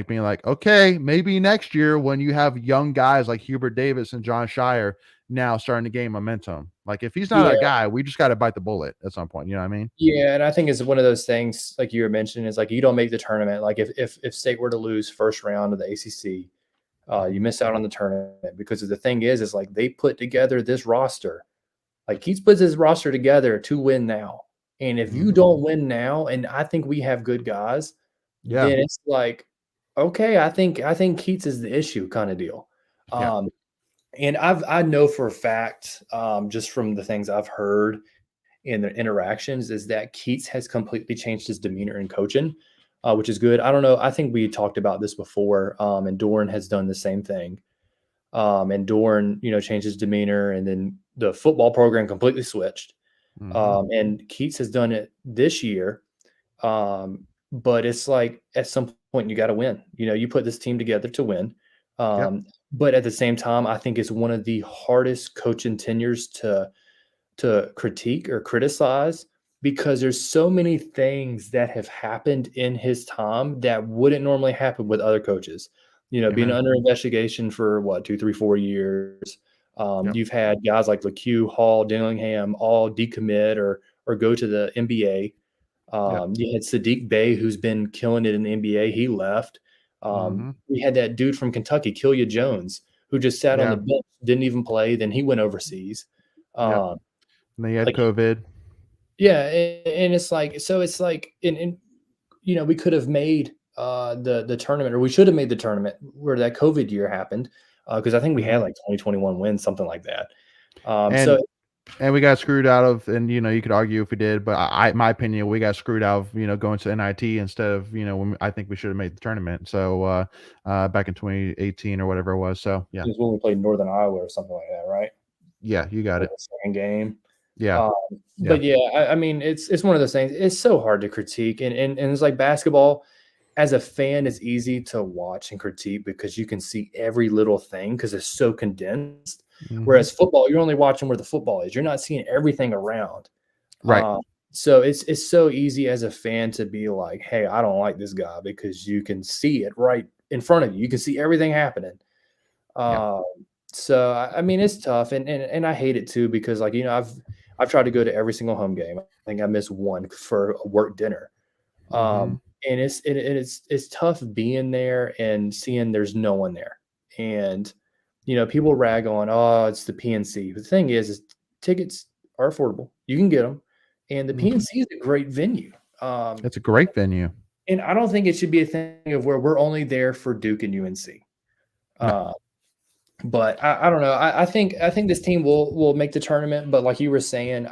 being like, okay, maybe next year when you have young guys like Hubert Davis and John Shire now starting to gain momentum. Like if he's not Yeah. a guy, we just got to bite the bullet at some point. You know what I mean? Yeah, and I think it's one of those things like you were mentioning is like you don't make the tournament. Like if State were to lose first round of the ACC, you miss out on the tournament because the thing is like they put together this roster. Like Keats puts his roster together to win now, and if you Mhm. don't win now, and I think we have good guys, Yeah. then it's like, okay, I think Keats is the issue kind of deal. Yeah. And I know for a fact, just from the things I've heard in the interactions is that Keats has completely changed his demeanor in coaching, which is good. I don't know. I think we talked about this before, and Doran has done the same thing. And Doran, changed his demeanor, and then the football program completely switched. Mhm. And Keats has done it this year. But it's like at some point you got to win. You put this team together to win. Yep. But at the same time, I think it's one of the hardest coaching tenures to critique or criticize because there's so many things that have happened in his time that wouldn't normally happen with other coaches. Being Amen. under investigation for what 2, 3, 4 years. Yep. You've had guys like LeCue, Hall, Dillingham all decommit or go to the NBA. Yep. You had Sadiq Bey, who's been killing it in the NBA. He left. Mhm. We had that dude from Kentucky, Killia Jones, who just sat on the Yeah. bench, didn't even play. Then he went overseas. Yep. Um, And then you had like COVID. yeah, and it's like so it's like and we could have made the tournament or we should have made the tournament where that COVID year happened because I think we had Mhm. like 2021 wins, something like that. And So we got screwed out of, and you could argue if we did, but my opinion, we got screwed out of, going to NIT instead of, when I think we should have made the tournament. So, back in 2018 or whatever it was. So yeah, it was when we played Northern Iowa or something like that, right? yeah, you got Like it. the second game. Yeah, Um, yeah, but yeah, I mean, it's one of those things. It's so hard to critique, and it's like basketball. As a fan, it's easy to watch and critique because you can see every little thing because it's so condensed. hmm Whereas football, you're only watching where the football is. You're not seeing everything around. right, So it's so easy as a fan to be like, "Hey, I don't like this guy," because you can see it right in front of you. You can see everything happening. yeah, Um, so I mean, it's tough, and I hate it too because like I've tried to go to every single home game. I think I missed one for a work dinner. hmm And it's tough being there and seeing there's no one there. And people rag on, oh, it's the PNC. The thing is tickets are affordable. You can get them, and the hmm PNC is a great venue. Um, it's a great venue. and I don't think it should be a thing of where we're only there for Duke and UNC. No, Uh, but I don't know. I think this team will make the tournament. But like you were saying,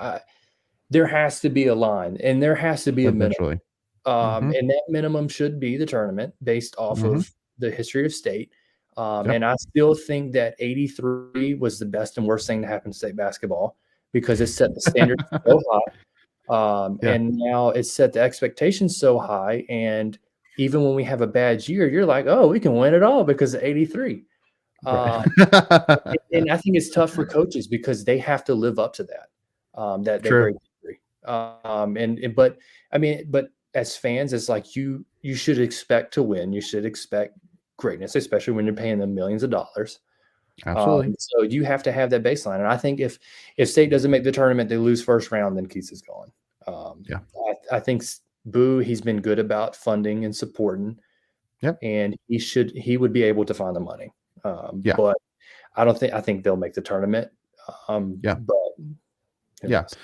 there has to be a line, and there has to be a minimum. eventually. hmm And that minimum should be the tournament based off hmm of the history of state. Yep. And I still think that 83 was the best and worst thing to happen to state basketball because it set the standards so high. Yeah. And now it's set the expectations so high. And even when we have a bad year, you're like, oh, we can win it all because of 83. Um, Right. and I think it's tough for coaches because they have to live up to that, that True. great degree. But I mean, but as fans, it's like you should expect to win. You should expect greatness, especially when you're paying them millions of dollars. Absolutely. So you have to have that baseline. And I think if State doesn't make the tournament, they lose first round, then Keats is gone. Yeah. I think Boo, he's been good about funding and supporting, Yep. and he would be able to find the money. Yeah. But I think they'll make the tournament. Yeah. But who Yeah. knows?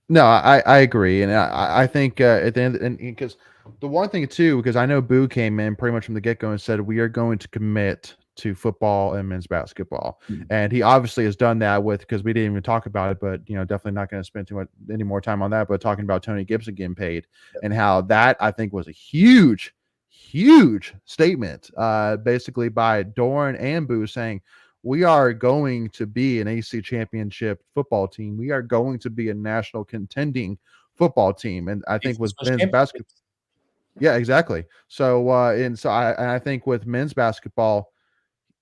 No, I agree, and I think at the end, and because the one thing too, because I know Boo came in pretty much from the get go and said we are going to commit to football and men's basketball, Mhm. and he obviously has done that with, because we didn't even talk about it, but definitely not going to spend too much any more time on that. But talking about Tony Gibson getting paid Yep. and how that I think was a huge, huge statement, basically by Doran and Boo saying, we are going to be an AC championship football team. We are going to be a national contending football team. And I think He's with Swiss men's basketball, championships. yeah, exactly. So, I think with men's basketball,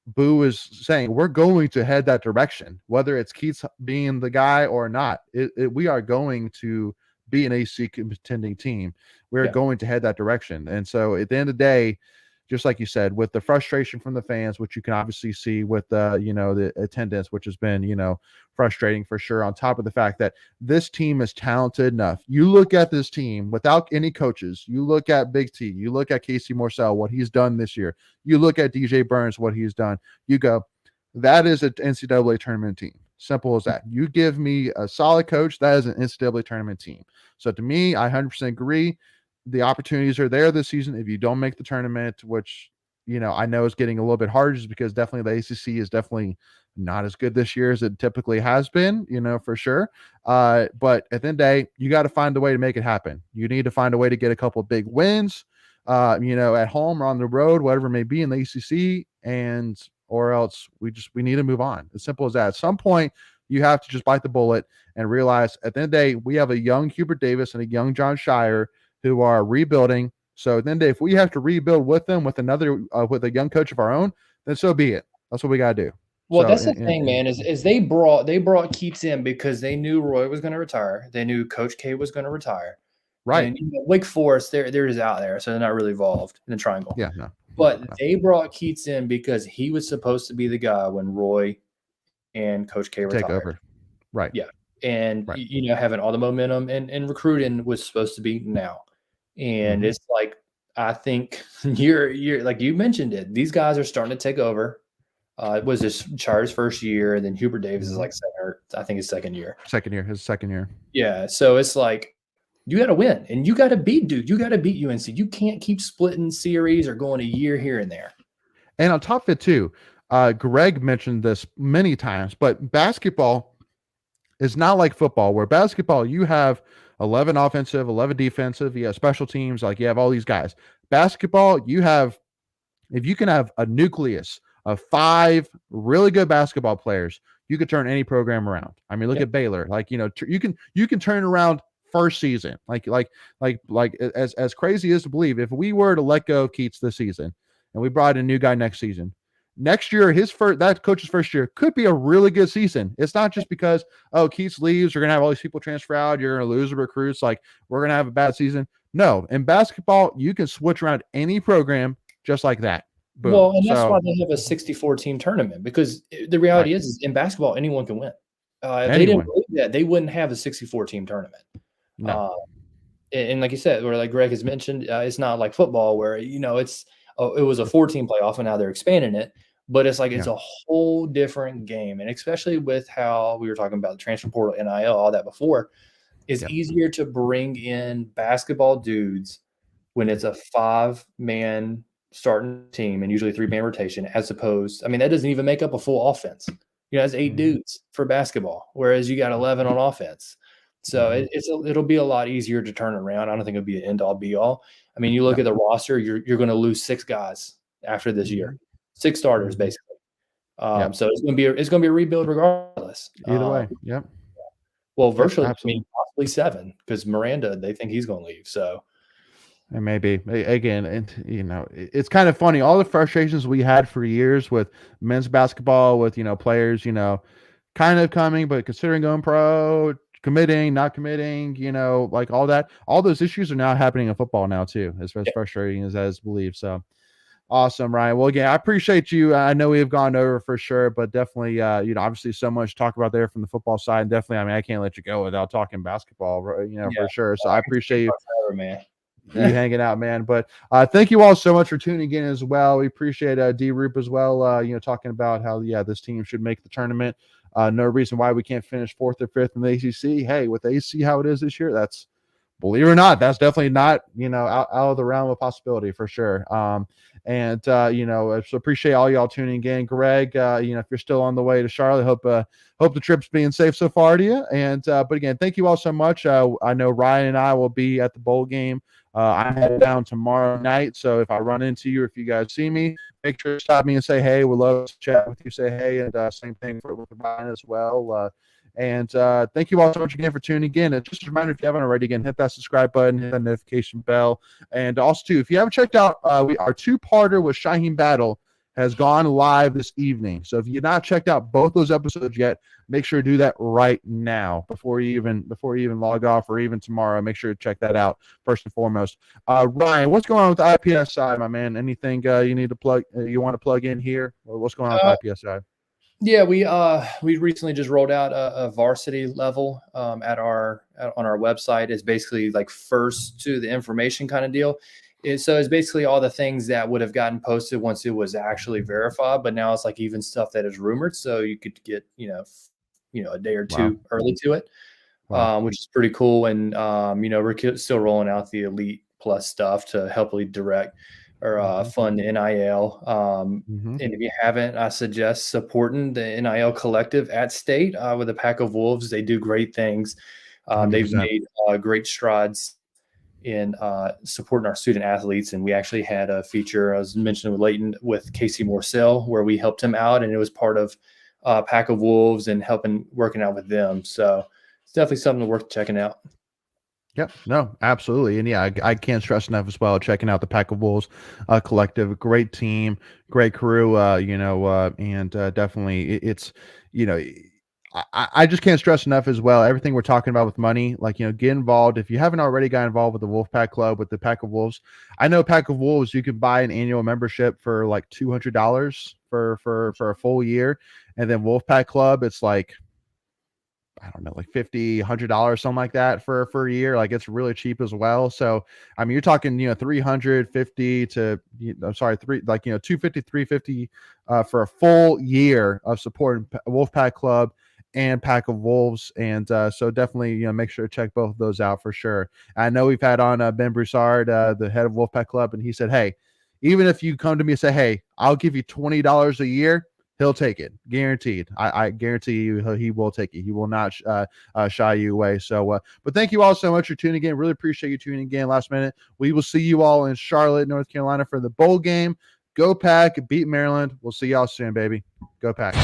Boo is saying we're going to head that direction, whether it's Keats being the guy or not. We are going to be an AC contending team. We're Yeah. going to head that direction. And so at the end of the day, just like you said, with the frustration from the fans, which you can obviously see with the attendance, which has been frustrating for sure. On top of the fact that this team is talented enough, you look at this team without any coaches. You look at Big T. You look at Casey Morsell, what he's done this year. You look at DJ Burns, what he's done. You go, that is an NCAA tournament team. Simple as that. You give me a solid coach, that is an NCAA tournament team. So to me, I 100% agree. The opportunities are there this season. If you don't make the tournament, which I know is getting a little bit harder, just because definitely the ACC is definitely not as good this year as it typically has been, for sure. But at the end of the day, you got to find a way to make it happen. You need to find a way to get a couple big wins, at home or on the road, whatever it may be in the ACC, or else we need to move on. As simple as that. At some point, you have to just bite the bullet and realize at the end of the day, we have a young Hubert Davis and a young John Shire who are rebuilding. So at the end of the day, if we have to rebuild with them with with a young coach of our own, then so be it. That's what we got to do. Well, So that's the thing, man, is they brought Keats in because they knew Roy was going to retire. They knew Coach K was going to retire. right. And Wake Forest, they're just out there, so they're not really involved in the triangle. Yeah, no. But No. they brought Keats in because he was supposed to be the guy when Roy and Coach K Take retired. over. Right. Yeah. And Right. having all the momentum and recruiting was supposed to be now. And it's like, I think you're like you mentioned it. These guys are starting to take over. It was this Char's first year, and then Hubert Davis is like I think his second year. His second year. Yeah. So it's like you got to win, and you got to beat Duke. You got to beat UNC. You can't keep splitting series or going a year here and there. And on top of it too, Greg mentioned this many times, but basketball is not like football, where basketball you have 11 offensive, 11 defensive, you have special teams, like you have all these guys. Basketball, if you can have a nucleus of 5 really good basketball players, you could turn any program around. I mean, look Yep. at Baylor. Like, you can turn around first season. Like as crazy as to believe, if we were to let go of Keats this season and we brought in a new guy next season, next year that coach's first year could be a really good season. It's not just because Keats leaves, you're gonna have all these people transfer out, you're gonna lose the recruits, like we're gonna have a bad season. No, in basketball, you can switch around any program just like that. Boom. Well, and that's So why they have a 64 team tournament, because the reality is in basketball, anyone can win. If they didn't anyone. believe that, they wouldn't have a 64 team tournament. No. And like you said, or like Greg has mentioned, it's not like football where it was a 14 playoff and now they're expanding it. But it's like it's a whole different game, and especially with how we were talking about the transfer portal, NIL, all that before, it's easier to bring in basketball dudes when it's a 5-man starting team and usually 3-man rotation, as opposed, I mean, that doesn't even make up a full offense. That's 8 dudes for basketball, whereas you got 11 on offense. So it'll be a lot easier to turn around. I don't think it'll be an end all be all. I mean, you look at the roster, you're going to lose 6 guys after this year, 6 starters basically. So it's going to be a rebuild regardless. Either way. Yep. Well, virtually, I Absolutely. mean, possibly 7, because Miranda, they think he's going to leave. So And maybe again, and it's kind of funny. All the frustrations we had for years with men's basketball, with players, kind of coming, but considering going pro, committing, not committing, like all that, all those issues are now happening in football now too, as frustrating as that is believed. So awesome, Ryan. Well, again, I appreciate you. I know we have gone over for sure, but definitely, obviously so much to talk about there from the football side. And definitely, I mean, I can't let you go without talking basketball, for sure. So I appreciate you. Forever, man. You hanging out, man. But thank you all so much for tuning in as well. We appreciate D Roop as well. Talking about how this team should make the tournament. No reason why we can't finish 4th or 5th in the ACC. Hey, with the ACC how it is this year, that's, believe it or not, that's definitely not out of the realm of possibility for sure. So appreciate all y'all tuning in. Greg, if you're still on the way to Charlotte, hope the trip's being safe so far to you. And but again, thank you all so much. I know Ryan and I will be at the bowl game. I'm headed down tomorrow night, so if I run into you, if you guys see me, make sure to stop me and say hey. We'd love to chat with you. Say hey, and same thing with Ryan as well. And thank you all so much again for tuning in. And just a reminder, if you haven't already, again, hit that subscribe button, hit that notification bell. And also, too, if you haven't checked out our two-parter with Shaheen Battle has gone live this evening. So if you've not checked out both those episodes yet, make sure to do that right now before you even log off, or even tomorrow. Make sure to check that out first and foremost. Ryan, what's going on with the IPSI, my man? Anything you need to plug? You want to plug in here? Or what's going on with IPSI? Yeah, we recently just rolled out a varsity level on our website. It's basically like first to the information kind of deal. So it's basically all the things that would have gotten posted once it was actually verified, but now it's like even stuff that is rumored. So you could get a day or two early to it, which is pretty cool. And we're still rolling out the Elite Plus stuff to help lead direct or fund NIL. And if you haven't, I suggest supporting the NIL collective at State with the Pack of Wolves. They do great things. They've made great strides in supporting our student athletes. And we actually had a feature, I was mentioning with Leighton, with Casey Morcell, where we helped him out, and it was part of Pack of Wolves and working out with them. So it's definitely something worth checking out. Yep. No, absolutely. And yeah, I can't stress enough as well, checking out the Pack of Wolves collective. Great team, great crew, and definitely it's, I just can't stress enough as well. Everything we're talking about with money, like, get involved. If you haven't already got involved with the Wolfpack Club, with the Pack of Wolves, I know Pack of Wolves, you can buy an annual membership for like $200 for a full year. And then Wolfpack Club, it's like, I don't know, like $50, $100, something like that for a year. Like, it's really cheap as well. So, I mean, you're talking, 350 to, like, 250, 350 for a full year of supporting Wolfpack Club and Pack of Wolves. And so definitely, make sure to check both of those out for sure. I know we've had on Ben Broussard, the head of Wolfpack Club, and he said, hey, even if you come to me and say, hey, I'll give you $20 a year, he'll take it, guaranteed. I guarantee you he will take it. He will not shy you away. So, but thank you all so much for tuning in. Really appreciate you tuning in last minute. We will see you all in Charlotte, North Carolina for the bowl game. Go Pack, beat Maryland. We'll see y'all soon, baby. Go Pack.